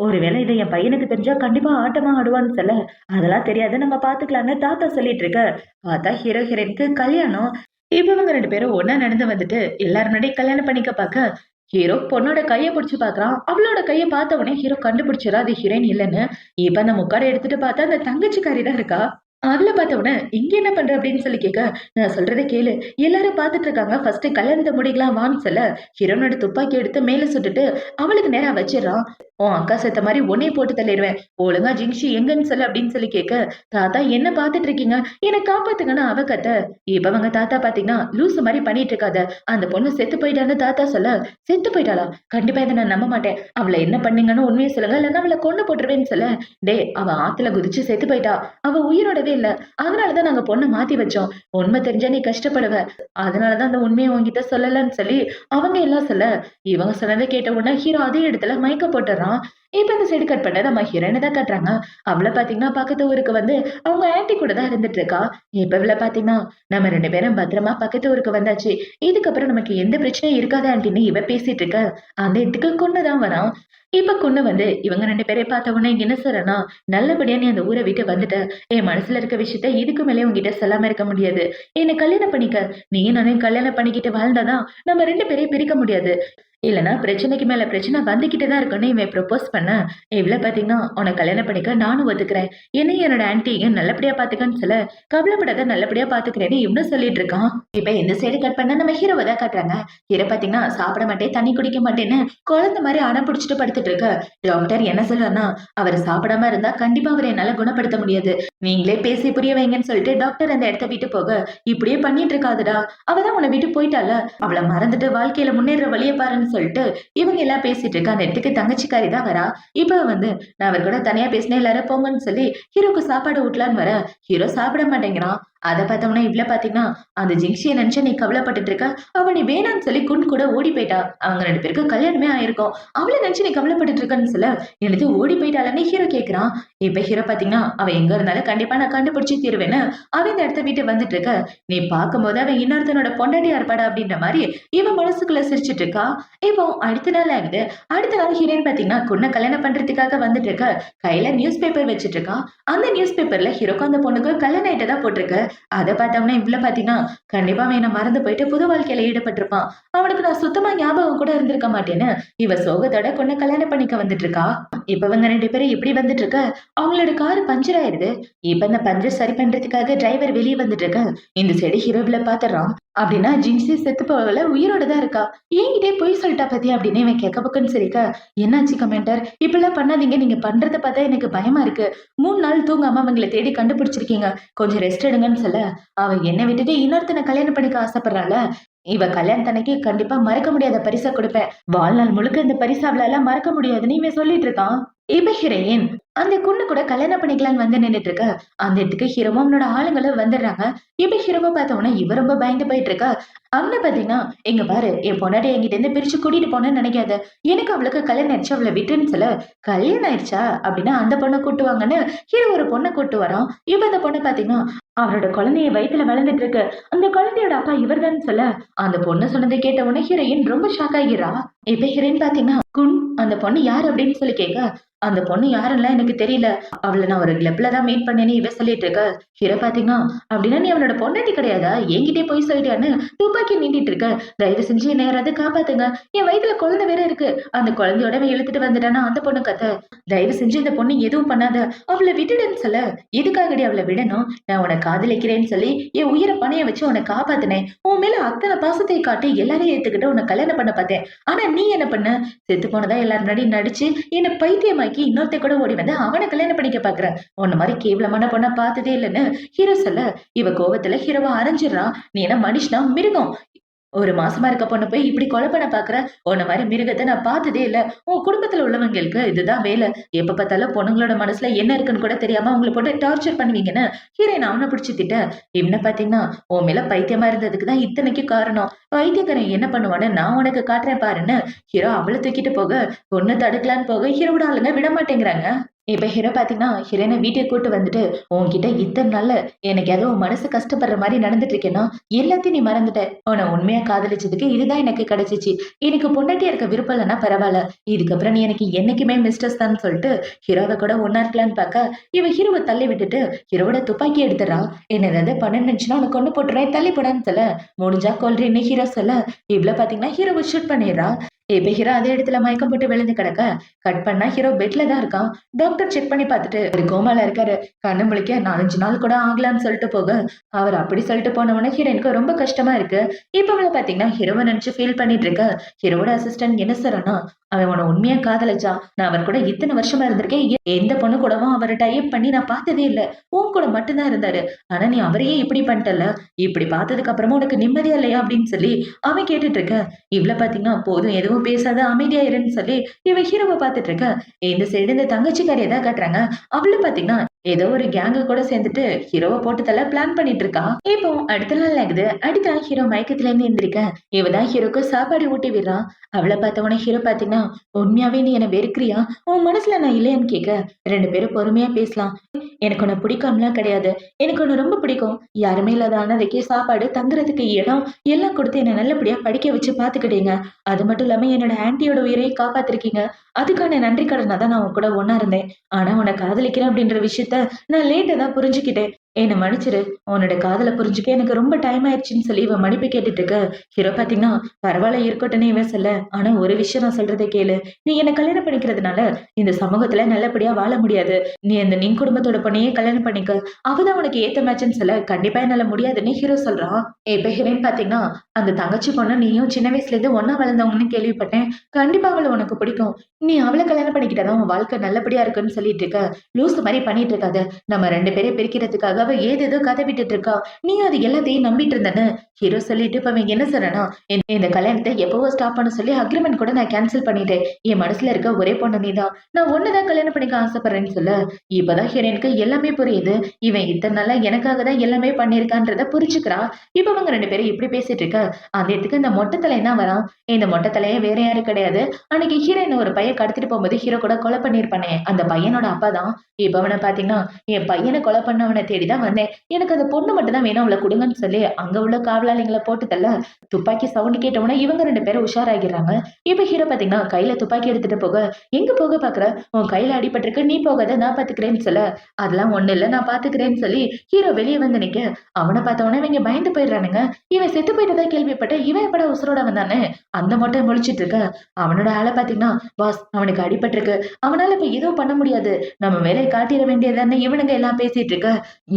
ஒருவேளை இதை என் பையனுக்கு தெரிஞ்சா கண்டிப்பா ஆட்டமா ஆடுவான்னு சொல்ல, அதெல்லாம் தெரியாது நம்ம பாத்துக்கலாம்னு தாத்தா சொல்லிட்டு இருக்க. பார்த்தா ஹீரோ ஹீரோயினுக்கு கல்யாணம். இப்ப இவங்க 2 பேரும் ஒண்ணா நடந்து வந்துட்டு எல்லாரும் முன்னாடி கல்யாணம் பண்ணிக்க பாக்க, ஹீரோ பொண்ணோட கைய புடிச்சு பாக்குறான். அவளோட கைய பார்த்த உடனே ஹீரோ கண்டுபிடிச்சிடா அது ஹீரோயின் இல்லன்னு. இப்ப அந்த முக்காட எடுத்துட்டு பார்த்தா அந்த தங்கச்சிக்காரி தான் இருக்கா. அவள பார்த்த உடனே இங்க என்ன பண்ற அப்படின்னு சொல்லி கேட்க, நான் சொல்றதை கேளு, எல்லாரும் பாத்துட்டு இருக்காங்க, ஃபர்ஸ்ட் கல்யாணத்தை முடிக்கலாம் வான்னு சொல்ல, ஹீரோனோட துப்பாக்கி எடுத்து மேல சுட்டுட்டு அவளுக்கு நேரா வச்சிடறான். உன் அக்கா செத்த மாதிரி உன்னைய போட்டு தள்ளிடுவேன், ஒழுங்கா ஜிங்ஷி எங்கன்னு சொல்லு அப்படின்னு சொல்லி கேட்க, தாத்தா என்ன பாத்துட்டு இருக்கீங்க, என்னை காப்பாத்துங்கன்னு அவ கத்த. இப்ப அவங்க தாத்தா பாத்தீங்கன்னா லூசு மாதிரி பண்ணிட்டு இருக்காத, அந்த பொண்ணு செத்து போயிட்டான்னு தாத்தா சொல்ல, செத்து போயிட்டாளா? கண்டிப்பா இதை நான் நம்ப மாட்டேன். அவளை என்ன பண்ணீங்கன்னு உண்மையை சொல்லுங்க, இல்லைன்னா அவளை கொண்டு போட்டுருவேன்னு சொல்ல, டே அவ ஆத்துல குதிச்சு செத்து போயிட்டா, அவ உயிரோடவே இல்ல. அதனாலதான் நாங்க பொண்ணை மாத்தி வச்சோம். உண்மை தெரிஞ்சா நீ கஷ்டப்படுவ. அதனாலதான் அந்த உண்மையை உன்கிட்ட சொல்லலன்னு சொல்லி அவங்க எல்லாம் சொல்ல, இவங்க சொன்னதை கேட்ட உடனே ஹீரோ அதே இடத்துல மயக்க போட்டுறான். இப்ப இந்த சைடு கட் பண்ண நம்ம ஹீரோயினை தான் காட்டுறாங்க. அவளை பாத்தீங்கன்னா பக்கத்து ஊருக்கு வந்து அவங்க ஆன்ட்டி கூட தான் இருந்துட்டு இருக்கா. இப்ப இவள பாத்தீங்கன்னா, நம்ம 2 பேரும் பத்திரமா பக்கத்து ஊருக்கு வந்தாச்சு. இதுக்கப்புறம் நமக்கு எந்த பிரச்சனையும் இருக்காது ஆன்ட்டின்னு இவ பேசிட்டு இருக்க. அந்த இடத்துக்கு கொண்டுதான் வரான். இப்ப கொண்டு வந்து இவங்க 2 பேரையும் பார்த்த உடனே என்ன சொல்றேன்னா, நல்லபடியா நீ அந்த ஊரை விட்டு வந்துட்ட. என் மனசுல இருக்க விஷயத்த இதுக்கு மேலே உன்கிட்ட சொல்லாம இருக்க முடியாது. என்னை கல்யாணம் பண்ணிக்க. நீயும் நானும் கல்யாணம் பண்ணிக்கிட்டு வாழ்ந்தாதான் நம்ம 2 பேரையும் பிரிக்க முடியாது. இல்லன்னா பிரச்சனைக்கு மேல பிரச்சனை வந்துகிட்டே தான் இருக்குன்னு இவன் ப்ரொபோஸ் பண்ண, இவ்ள பாத்தீங்கன்னா உன்னை கல்யாணம் பண்ணிக்க நானும் ஒத்துக்கிறேன். என்னையும் என்னோட ஆன்ட்டியும் நல்லபடியா பாத்துக்கன்னு சொல்ல, கவலைப்படாத நல்லபடியா பாத்துக்கிறேன்னு இவனும் சொல்லிட்டு இருக்கான். இப்ப இந்த சைடு கட் பண்ண நம்ம ஹீரோவை தான் காட்டுறாங்க. ஹீரோ பாத்தீங்கன்னா சாப்பிட மாட்டேன், தண்ணி குடிக்க மாட்டேன்னு குழந்தை மாதிரி அடம் பிடிச்சிட்டு படுத்துட்டு இருக்க. டாக்டர் என்ன சொல்றாருன்னா, அவர் சாப்பிடாம இருந்தா கண்டிப்பா அவரை என்னால குணப்படுத்த முடியாது. நீங்களே பேசி புரிய வைங்கன்னு சொல்லிட்டு டாக்டர் அந்த இடத்த விட்டு போக, இப்படியே பண்ணிட்டு இருக்காதுடா, அவதான் உன்னை விட்டு போயிட்டால, அவளை மறந்துட்டு வாழ்க்கையில முன்னேற வழியை பாருன்னு பண்ணலாம்னு சொல்லிட்டு இவங்க எல்லாம் பேசிட்டு இருக்கா. அந்த இடத்துக்கு தங்கச்சிக்காரி தான் வரா. இப்ப வந்து நான் அவர் கூட தனியா பேசினேன், எல்லாரும் போங்கன்னு சொல்லி ஹீரோக்கு சாப்பாடு ஊட்டலான்னு வர ஹீரோ சாப்பிட மாட்டேங்கிறான். அத பார்த்தோம்னா இவ்ள பாத்தீங்கன்னா அந்த ஜிங்ஷிய நினைச்சு நீ கவலைப்பட்டுட்டு இருக்க, அவ நீ வேணான்னு சொல்லி கூட ஓடி போயிட்டா. அவங்க 2 பேருக்கும் கல்யாணமே ஆயிருக்கும். அவள நினைச்சு நீ கவலைப்பட்டுட்டு இருக்கன்னு சொல்ல, என்னது ஓடி போயிட்டாளன்னு ஹீரோ கேக்குறான். இப்ப ஹீரோ பாத்தீங்கன்னா அவ எங்க இருந்தாலும் கண்டிப்பா நான் கண்டுபிடிச்சு தீருவேன்னு அவன் இந்த இடத்த விட்டு வந்துட்டு இருக்க, நீ பார்க்கும்போது அவன் இன்னொருத்தனோட பொண்டாட்டியா இருப்பாடா அப்படின்ற மாதிரி இவன் மனசுக்குள்ள சிரிச்சிட்டு இருக்கா. இப்போ அடுத்த நாள் ஆகுது. அடுத்த நாள் ஹீரோயின் பாத்தீங்கன்னா பொண்ணை கல்யாணம் பண்றதுக்காக வந்துட்டு இருக்க, கையில நியூஸ் பேப்பர் வச்சிட்டு இருக்கா. அந்த நியூஸ் பேப்பர்ல ஹீரோக்கும் அந்த பொண்ணுக்கும் கல்யாணம் ஆயிட்டதா போட்டிருக்கு. அத பார்த்தோம்னா இவ்ள பாத்தீங்கன்னா, கண்டிப்பா அவன் என்ன மறந்து போயிட்டு புது வாழ்க்கையில ஈடுபட்டிருப்பான். அவனுக்கு நான் சுத்தமா ஞாபகம் கூட இருந்திருக்க மாட்டேன்னு, இவ சோகத்தோட பொண்ண கல்யாணம் பண்ணிக்க வந்துட்டு இருக்கா. இப்ப இவங்க 2 பேரும் இப்படி வந்துட்டு இருக்க, அவங்களோட கார் பஞ்சர் ஆயிருது. இப்ப இந்த பஞ்சர் சரி பண்றதுக்காக டிரைவர் வெளிய வந்துட்டு இருக்க, இந்த சைடு ஹீரோவில பாத்துறான். அப்படின்னா ஜின்சி செத்து போகல, உயிரோட தான் இருக்கா. என்கிட்டயே பொய் சொல்லிட்டா பாத்தியா அப்படின்னு இவன் கேட்க பக்கம்னு சிரிக்க, என்னாச்சு கமெண்டர், இப்படிலாம் பண்ணாதீங்க, நீங்க பண்றத பார்த்தா எனக்கு பயமா இருக்கு. 3 நாள் தூங்காம அவங்கள தேடி கண்டுபிடிச்சிருக்கீங்க, கொஞ்சம் ரெஸ்ட் எடுங்கன்னு சொல்ல, அவ என்ன விட்டுட்டு இன்னொருத்தனை கல்யாணம் பண்ணிக்க ஆசைப்படுறாள. இவ கல்யாணத்தன்னைக்கு கண்டிப்பா மறக்க முடியாத பரிசா கொடுப்பேன், வாழ்நாள் முழுக்க இந்த பரிசு அவளால மறக்க முடியாதுன்னு இவன் சொல்லிட்டு இருக்கான். இப்ப ஹீரோயின் அந்த பொண்ணு கூட கல்யாணம் பண்ணிக்கலான்னு வந்து நின்னுட்டு இருக்க, அந்த இடத்துக்கு ஹீரோவும் அவனோட ஆளுங்களும் வந்துடுறாங்க. இப்ப ஹீரோவை பார்த்த உடனே இவ ரொம்ப பயந்து போயிட்டு இருக்கா. அவனை பாத்தீங்கன்னா, எங்க பாரு என் பொண்டாட்டி என்கிட்ட இருந்து பிரிச்சு கூட்டிட்டு போனேன்னு நினைக்காத, எனக்கு அவளுக்கு கல்யாணம் ஆயிடுச்சு, அவளை விட்டுன்னு சொல்ல, கல்யாணம் ஆயிடுச்சா அப்படின்னா அந்த பொண்ணை கூட்டுவாங்கன்னு ஹீரோ ஒரு பொண்ணை கூட்டு வரான். இப்ப அந்த பொண்ணு பாத்தீங்கன்னா அவரோட குழந்தைய வயித்துல வளர்ந்துட்டு இருக்கு, அந்த குழந்தையோட அப்பா இவர்தான் சொல்ல, அந்த பொண்ணு சொன்னதை கேட்ட உடனே ஹீரோயின் ரொம்ப ஷாக் ஆகிறா. இப்ப ஹீரோயின் பாத்தீங்கன்னா அந்த பொண்ணு யாரு அப்படின்னு சொல்லி கேட்க, அந்த பொண்ணு யாருன்னா எனக்கு தெரியல, அவளை நான் ஒரு கிளப்ல தான் மீட் பண்ணேன்னு இவ சொல்லிட்டு இருக்க. ஹீரோ பாத்தீங்கன்னா அப்படின்னா நீ அவனோட பொண்டாட்டி கிடையாதா, என்கிட்டயே போய் சொல்லிட்டான்னு துப்பாக்கி நீட்டிட்டு இருக்க, தயவு செஞ்சு என்ன யாராவது காப்பாத்துங்க, என் வயித்துல குழந்தை வேற இருக்கு, அந்த குழந்தையோட இழுத்துட்டு வந்துட்டானா அந்த பொண்ணு கத்த, தயவு செஞ்சு இந்த பொண்ணு எதுவும் பண்ணாத, அவளை விட்டுடுன்னு சொல்ல, எதுக்காகடி அவளை விடணும், நான் உன்னை காதலிக்கிறேன்னு சொல்லி என் உயிரை பணைய வச்சு உன்னை காப்பாத்தினேன், உன் மேல அத்தனை பாசத்தை காட்டி எல்லாரையும் ஏத்துக்கிட்டு உன்னை கல்யாணம் பண்ண பார்த்தேன், ஆனா நீ என்ன பண்ண, செத்து போனதா எல்லாரும் முன்னாடி நடிச்சு என்ன பைத்தியமாக்கி இன்னொருத்த கூட ஓடி வந்து அவனை கல்யாணம் பண்ணிக்க பாக்குற, உன்ன மாதிரி கேவலமான பொண்ண பார்த்ததே இல்லைன்னு ஹீரோ சொல்ல, இவ கோவத்துல ஹீரோவா அரைஞ்சிடறான். நீ என்ன மனுஷனா மிருகம், ஒரு மாசமா இருக்க பொண்ண போய் இப்படி கொலை பண்ண பாக்குற, உன்ன மாதிரி மிருகத்தை நான் பார்த்ததே இல்ல, உன் குடும்பத்துல உள்ளவங்களுக்கு இதுதான் வேலை, எப்ப பார்த்தாலும் பொண்ணுங்களோட மனசுல என்ன இருக்குன்னு கூட தெரியாம உங்களை போட்டு டார்ச்சர் பண்ணுவீங்கன்னு ஹீரோயின் அவனை பிடிச்சி திட்ட. இவனை பாத்தீங்கன்னா உன் மேல பைத்தியமா இருந்ததுக்கு தான் இத்தனைக்கு காரணம், பைத்தியக்காரன் என்ன பண்ணுவான்னு நான் உனக்கு காட்டுறேன் பாருன்னு ஹீரோ அவளை தூக்கிட்டு போக, பொண்ணு தடுக்கலான்னு போக ஹீரோட ஆளுங்க விட மாட்டேங்கிறாங்க. இப்ப ஹீரோ பாத்தீங்கன்னா ஹீரோயினை வீட்டுக்கு கூட்டு வந்துட்டு, உன்கிட்ட இத்தனை நாள்ல எனக்கு ஏதோ உன் மனசு கஷ்டப்படுற மாதிரி நடந்துட்டு இருக்கேன்னா எல்லாத்தையும் நீ மறந்துட்ட, உன்னை உண்மையா காதலிச்சதுக்கு இதுதான் எனக்கு கிடைச்சிச்சு, எனக்கு பொண்டாட்டியா இருக்க விருப்பம் இல்லைன்னா பரவாயில்ல, இதுக்கப்புறம் நீ எனக்கு என்னைக்குமே மிஸ்டர்ஸ் தான் சொல்லிட்டு ஹீரோவை கூட ஒன்னா இருக்கலான்னு பார்க்க, இவ ஹீரோவை தள்ளி விட்டுட்டு ஹீரோவோட துப்பாக்கி எடுத்துறா. என்ன ஏதாவது பண்ண நினைச்சுன்னா உனக்கு கொண்டு போட்டுறேன், தள்ளி போடான்னு சொல்ல, முடிஞ்சா கொல்றேன்னு ஹீரோ சொல்ல, இவ்வளவு பாத்தீங்கன்னா ஹீரோவை ஷூட் பண்ணிடுறா. இப்ப ஹீரோ அதே இடத்துல மயக்கம் போட்டு விழுந்து கிடக்க, கட் பண்ணா ஹீரோ பெட்ல தான் இருக்கான். டாக்டர் செக் பண்ணி பார்த்துட்டு ஒரு கோமால இருக்காரு, கண்ணு முழிக்க 4-5 நாள் கூட ஆகலான்னு சொல்லிட்டு போக, அவர் அப்படி சொல்லிட்டு போனவன ஹீரோயினுக்கு ரொம்ப கஷ்டமா இருக்கு. இப்ப அவளை பாத்தீங்கன்னா ஹீரோவை நினைச்சு ஃபீல் பண்ணிட்டு இருக்க. ஹீரோவோட அசிஸ்டன்ட் என்ன சொல்றானா, அவன் உன உண்மையா காதலிச்சா, நான் அவர் கூட இத்தனை வருஷமா இருந்திருக்கேன், எந்த பொண்ணு கூடவும் அவர் டைப் பண்ணி நான் பார்த்ததே இல்ல, உன் கூட மட்டும்தான் இருந்தாரு, ஆனா நீ அவரையே இப்படி பண்ணிட்டல, இப்படி பார்த்ததுக்கு அப்புறமா உனக்கு நிம்மதியா இல்லையா அப்படின்னு சொல்லி அவன் கேட்டுட்டு இருக்க. இவ்ள பாத்தீங்கன்னா போதும் எதுவும் பேசாத அமைதியா இருன்னு சொல்லி இவ ஹீரோவை பார்த்துட்டு இருக்க. இந்த சைடு இந்த தங்கச்சிக்காரி எதாவது காட்டுறாங்க. அவளு பாத்தீங்கன்னா ஏதோ ஒரு கேங்க கூட சேர்ந்துட்டு ஹீரோவை போட்டு தள்ள பிளான் பண்ணிட்டு இருக்கா. இப்போ அடுத்த நாள் ஆகுது. அடுத்த நாள் ஹீரோ மயக்கத்துல இருந்து எந்திரிக்க, இவதான் ஹீரோக்கு சாப்பாடு ஊட்டி விடுறான். அவளை பார்த்தவன ஹீரோ பாத்தீங்கன்னா, உண்மையாவே நீ என்ன வெறுக்கிறியா, உன் மனசுல நான் இல்லையான்னு கேட்க, 2 பேரும் பொறுமையா பேசலாம், எனக்கு உன்னை பிடிக்காமலாம் கிடையாது, எனக்கு உன்னை ரொம்ப பிடிக்கும், யாருமே இல்லாத அனாதைக்கு சாப்பாடு தங்குறதுக்கு இடம் எல்லாம் கொடுத்து என்னை நல்லபடியா படிக்க வச்சு பாத்துக்கிட்டீங்க, அது மட்டும் இல்லாம என்னோட ஆன்ட்டியோட உயிரையும் காப்பாத்திருக்கீங்க, அதுக்கான நன்றி கடனா தான் நான் உன் கூட ஒன்னா இருந்தேன், ஆனா உன்னை காதலிக்கிறேன் அப்படின்ற விஷயத்த நான் லேட்டா தான் புரிஞ்சுக்கிட்டேன், என்ன மன்னிச்சிரு, உன்னோட காதலை புரிஞ்சுக்க எனக்கு ரொம்ப டைம் ஆயிடுச்சுன்னு சொல்லி இவன் மன்னிப்பு கேட்டுட்டு இருக்க. ஹீரோ பாத்தீங்கன்னா பரவாயில்ல இருக்கட்டும்னே இவன் சொல்ல, ஆனா ஒரு விஷயம் நான் சொல்றதை கேளு, நீ என்ன கல்யாணம் பண்ணிக்கிறதுனால இந்த சமூகத்துல நல்லபடியா வாழ முடியாது, நீ அந்த நின் குடும்பத்தோட பொண்ணையே கல்யாணம் பண்ணிக்க, அவதான் உனக்கு ஏத்த மேட்சுன்னு சொல்ல, கண்டிப்பா என்னால முடியாதுன்னு ஹீரோ சொல்றான். இப்ப ஹீரோயின் பாத்தீங்கன்னா, அந்த தங்கச்சி பொண்ணு நீயும் சின்ன வயசுல இருந்து ஒன்னா வளர்ந்தவங்கன்னு கேள்விப்பட்டேன், கண்டிப்பா அவளை உனக்கு பிடிக்கும், நீ அவளை கல்யாணம் பண்ணிக்கிட்டதான் உன் வாழ்க்கை நல்லபடியா இருக்குன்னு சொல்லிட்டு இருக்க, லூசு மாதிரி பண்ணிட்டு இருக்காத, நம்ம 2 பேரை பிரிக்கிறதுக்காக அவ ஏதேதோ கதை விட்டுட்டு இருக்கா. நீ அது எல்லாத்தையும் நம்பிட்டு இருந்தேன்னு ஹீரோ சொல்லிட்டு இப்ப அவன் என்ன சொல்றானா, இந்த கல்யாணத்தை எப்பவோ ஸ்டாப் பண்ண சொல்லி அக்ரிமெண்ட் கூட நான் கேன்சல் பண்ணிட்டேன். என் மனசுல இருக்க ஒரே பொண்ணு நீதான். நான் ஒண்ணுதான் கல்யாணம் பண்ணிக்க ஆசைப்படுறேன்னு சொல்ல, இப்பதான் ஹீரோயினுக்கு எல்லாமே புரியுது. இவன் இத்தனை நாளா எனக்காக தான் எல்லாமே பண்ணியிருக்கான்றத புரிஞ்சுக்கிறா. இப்ப அவங்க 2 பேரும் இப்படி பேசிட்டு இருக்க, அந்த இடத்துக்கு இந்த மொட்டை தலையன் தான் வரான். இந்த மொட்டை தலைய வேற யாரும் கிடையாது. அன்னைக்கு ஹீரோயின் ஒரு பையன் கடத்திட்டு போகும்போது ஹீரோ கூட கொலை பண்ணியிருப்பானே, அந்த பையனோட அப்பா தான். இப்ப அவன பாத்தீங்கன்னா, என் பையன கொலை பண்ணவன தேடி தான் வந்தேன். எனக்கு அந்த பொண்ணு மட்டும் தான் வேணும், அவள குடுங்கன்னு சொல்லி அங்க உள்ள காவலாளிங்கள போட்டு தள்ள, துப்பாக்கி சவுண்ட் கேட்டவுடனே இவங்க 2 பேரும் உஷாராகிறாங்க. இப்ப ஹீரோ பாத்தீங்கன்னா, கையில துப்பாக்கி எடுத்துட்டு போக, எங்க போக பாக்குற? உன் கையில அடிபட்டிருக்கு, நீ போகாத நான் பாத்துக்கிறேன்னு சொல்ல, அதெல்லாம் ஒண்ணு இல்ல நான் பாத்துக்கிறேன்னு சொல்லி ஹீரோ வெளிய வந்து நிக்க, அவன பார்த்தவுடனே இவங்க பயந்து போயிடுறானுங்க. இவன் செத்து போயிட்டதா கேள்விப்பட்டேன். இவன் எப்படா உசுரோட வந்தானே? அந்த மொட்டை முழிச்சிட்டு இருக்க. அவனோட ஆள பாத்தீங்கன்னா, பாஸ் அவனுக்கு அடிபட்டிருக்கு. அவனால இப்ப எதுவும் பண்ண முடியாது. நம்ம வேலைய காட்டிற வேண்டியதுதானே இவனுங்க எல்லாம் பேசிட்டு இருக்க.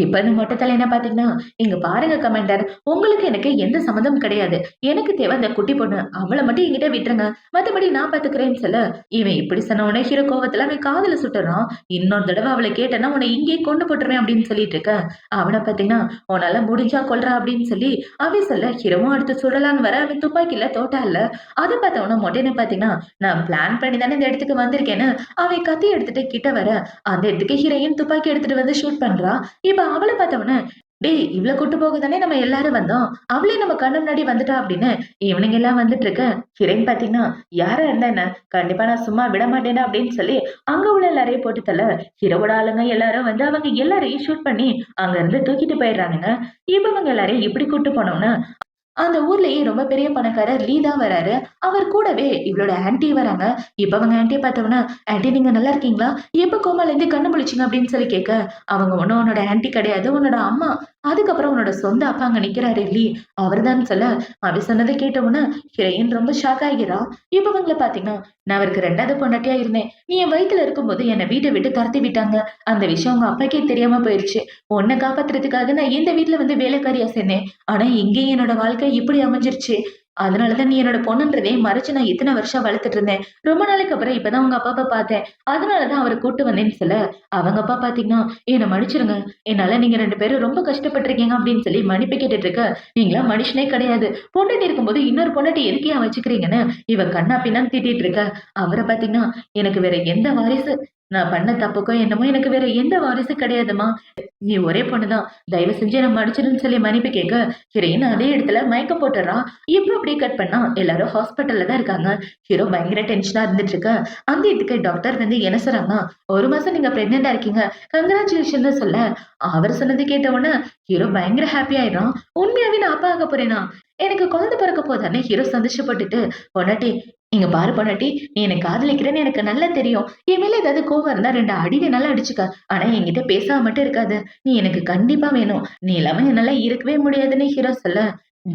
இப்ப இந்த மொட்டை தலையன பாத்தீங்கன்னா, இங்க பாருங்க கமாண்டர், உங்களுக்கு எனக்கு எந்த சம்மந்தமும் கிடையாது. எனக்கு தேவை அந்த குட்டி பொண்ணு. அவள மட்டும் என்கிட்ட விட்டுருங்க. மத்தபடி நான் பாத்துக்கிறேன்னு சொல்ல, இவன் இப்படி சொன்ன உடனே ஹீரோ கோவத்துல அவன் காதுல சுட்டுறான். இன்னொரு தடவை அவளை கேட்டேன்னா உன்னை இங்கேயே கொண்டு போட்டுருவேன் அப்படின்னு சொல்லிட்டு இருக்க. அவனை பாத்தீங்கன்னா, உன்னால முடிஞ்சா கொல்றா அப்படின்னு சொல்லி அவன் சொல்ல, ஹீரோவும் அடுத்து சுடலான்னு வர அவன் துப்பாக்கில தோட்டா இல்ல. அதை பார்த்தவன மொட்டைன்னு பாத்தீங்கன்னா, நான் பிளான் பண்ணி தானே இந்த இடத்துக்கு வந்திருக்கேன்னு அவன் கத்தி எடுத்துட்டு கிட்ட வர, அந்த இடத்துக்கு ஹீரோயின் துப்பாக்கி எடுத்துட்டு வந்து ஷூட் பண்றா. இப்ப அவளை பார்த்தவன, டேய் இவ்ள கூட்டு போக தானே நம்ம எல்லாரும் வந்தோம். அவளே நம்ம கண்ணு முன்னாடி வந்துட்டா அப்படின்னு இவனுங்க எல்லாம் வந்துட்டு இருக்க. ஹீரோயின் பாத்தீங்கன்னா, யாரா இருந்தா என்ன, கண்டிப்பா நான் சும்மா விட மாட்டேனா அப்படின்னு சொல்லி அங்க உள்ள எல்லாரையும் போட்டு தள்ள, ஹீரோவோட ஆளுங்க எல்லாரும் வந்து அவங்க எல்லாரையும் ஷூட் பண்ணி அங்க இருந்து தூக்கிட்டு போயிடுறானுங்க. இப்ப இவங்க எல்லாரையும் இப்படி கூட்டு போனோம்னா, அந்த ஊர்லயே ரொம்ப பெரிய பணக்காரர் லீ தான் வராரு. அவர் கூடவே இவளோட ஆன்டி வராங்க. இப்ப அவங்க ஆன்டிய பார்த்தோம்னா, "ஆன்டி நீங்க நல்லா இருக்கீங்களா? எப்ப கோமாலேருந்து கண்ணு முழிச்சீங்க?" அப்படின்னு சொல்லி கேட்க, அவங்க ஒண்ணும் உன்னோட ஆன்டி கிடையாது. உன்னோட அம்மா. அதுக்கப்புறம் உன்னோட சொந்த அப்பா அங்க நிக்கிறாரு லீ. அவர்தான் சொல்ல, அவ சொன்னதை கேட்ட உடனே ஹீரோயின் ரொம்ப ஷாக் ஆகிறா. இப்ப இவங்கள பார்த்தீங்கன்னா, "நான் அவருக்கு 2வது பொண்டாட்டியா இருந்தேன். நீ என் வயித்துல இருக்கும்போது என்ன வீட்ட விட்டு துரத்தி விட்டாங்க. அந்த விஷயம் உங்க அப்பாக்கே தெரியாம போயிருச்சு. உன்னை காப்பாத்துறதுக்காக நான் இந்த வீட்ல வந்து வேலைக்காரியா சேர்ந்தேன். ஆனா இங்கேயும் என்னோட வாழ்க்கை இப்படி அமைஞ்சிருச்சு. அதனாலதான் நீ என்னோட பொண்ணுன்றதே மறைச்சு நான் இத்தனை வருஷம் வளர்த்துட்டு இருந்தேன். ரொம்ப நாளைக்கு அப்புறம் இப்பதான் உங்க அப்பாவை பார்த்தேன். அதனாலதான் அவரை கூட்டு வந்தேன்னு சொல்ல, அவங்க அப்பா பாத்தீங்கன்னா, என்ன மன்னிச்சிருங்க. என்னால நீங்க 2 பேரும் ரொம்ப கஷ்டப்பட்டிருக்கீங்க அப்படின்னு சொல்லி மன்னிப்பு கேட்டுட்டு இருக்க. நீங்களாம் மனுஷனே கிடையாது. பொண்டாட்டி இருக்கும்போது இன்னொரு பொண்டாட்டி எதுக்கே வச்சுக்கிறீங்கன்னு இவ கண்ணா பின்னான்னு திட்டிட்டு இருக்க. அவரை பாத்தீங்கன்னா, எனக்கு வேற எந்த வாரிசு, நான் பண்ண தப்புக்கோ என்னமோ எனக்கு வேற எந்த வாரிசு கிடையாதுமா. நீ ஒரே பொண்ணுதான். தயவு செஞ்சு என்ன மன்னிச்சிடுன்னு சொல்லி மன்னிப்பு கேட்க, ஹீரோயின் அதே இடத்துல மயக்கம் போட்டுறா. இப்ப அப்படியே கட் பண்ணா எல்லாரும் ஹாஸ்பிட்டல்ல தான் இருக்காங்க. ஹீரோ பயங்கர டென்ஷனா இருந்துட்டு இருக்க. அந்த இதுக்கு டாக்டர் வந்து என்ன சொல்றாங்கன்னா, 1 மாசம் நீங்க பிரெக்னெண்டா இருக்கீங்க. கங்க்ராச்சுலேஷன் சொல்ல, அவர் சொன்னது கேட்ட உடனே ஹீரோ பயங்கர ஹாப்பி ஆயிடுறான். உண்மையாவே நான் அப்பா ஆக போறேனா? எனக்கு குழந்தை பிறக்க போதானே ஹீரோ சந்தோஷப்பட்டுட்டு, பொண்டாட்டி இங்க பாரு பொண்டாட்டி, நீ என்ன காதலிக்கிறேன்னு எனக்கு நல்லா தெரியும். என் மேல ஏதாவது கோவம் இருந்தா 2 அடி வேணாலும் அடிச்சுக்க. ஆனா என்கிட்ட பேசாம மட்டும் இருக்காத. நீ எனக்கு கண்டிப்பா வேணும். நீ இல்லாம என்னால இருக்கவே முடியாதுன்னு ஹீரோ சொல்ல,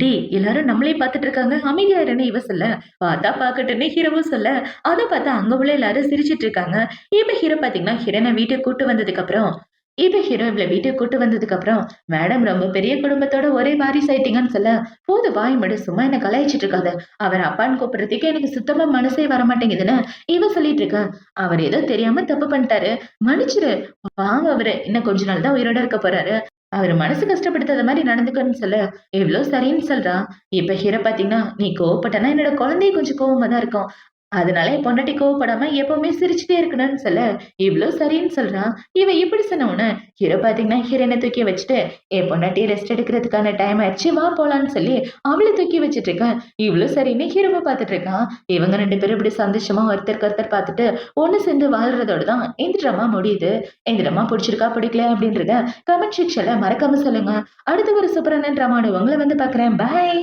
டேய் எல்லாரும் நம்மளே பாத்துட்டு இருக்காங்க, அமைதியா இருன்னு இவ சொல்ல, பார்த்தா பாக்கட்டுன்னு ஹீரோவும் சொல்ல, அத பார்த்தா அங்க உள்ள எல்லாரும் சிரிச்சிட்டு இருக்காங்க. இப்ப ஹீரோ பாத்தீங்கன்னா ஹீரோனை வீட்டுக்கு கூட்டு வந்ததுக்கு அப்புறம், இப்ப ஹீரோ இவள வீட்டுக்கு கூட்டு வந்ததுக்கு அப்புறம், மேடம் ரொம்ப பெரிய குடும்பத்தோட ஒரே வாரிசு ஆயிட்டீங்கன்னு சொல்ல, போது வாய் மடு சும்மா என்ன கலாய்ச்சிட்டு இருக்காத. அவர் அப்பான்னு கூப்பிடுறதுக்கு எனக்கு சுத்தமா மனசே வர மாட்டேங்குதுன்னு இவ சொல்லிட்டு இருக்கா. அவர் ஏதோ தெரியாம தப்பு பண்ணிட்டாரு, மன்னிச்சிரு. பாவம் அவரு இன்னும் கொஞ்ச நாள் தான் உயிரோட இருக்க போறாரு. அவரு மனசு கஷ்டப்படுத்தாத மாதிரி நடந்துக்கன்னு சொல்ல, எவ்ளோ சரின்னு சொல்றா. இப்ப ஹீரோ பாத்தீங்கன்னா, நீ கோவப்பட்டனா என்னோட குழந்தைய கொஞ்சம் கோவமா தான் இருக்கும். அதனால என் பொண்டாட்டி கோவப்படாம எப்பவுமே சிரிச்சுட்டே இருக்கணும்னு சொல்ல, இவ்ளோ சரின்னு சொல்றான். இவன் இப்படி சொன்ன உடனே ஹீரோ பாத்தீங்கன்னா ஹீரோயின தூக்கி வச்சுட்டு, என் பொண்டாட்டி ரெஸ்ட் எடுக்கிறதுக்கான டைம் ஆயிடுச்சு வா போலான்னு சொல்லி அவளை தூக்கி வச்சுட்டு இருக்கான். இவ்ளோ சரின்னு ஹீரோவை பார்த்துட்டு இருக்கான். இவங்க 2 பேரும் இப்படி சந்தோஷமா ஒருத்தருக்கு ஒருத்தர் பார்த்துட்டு ஒண்ணு சேர்ந்து வாழ்றதோட தான் இந்த ட்ராமா முடியுது. இந்த ட்ராமா பிடிச்சிருக்கா பிடிக்கல அப்படின்றத கமெண்ட் செக்ஷன்ல மறக்காம சொல்லுங்க. அடுத்த ஒரு சூப்பரான ட்ராமாவோட உங்களை வந்து பாக்குறேன். பாய்.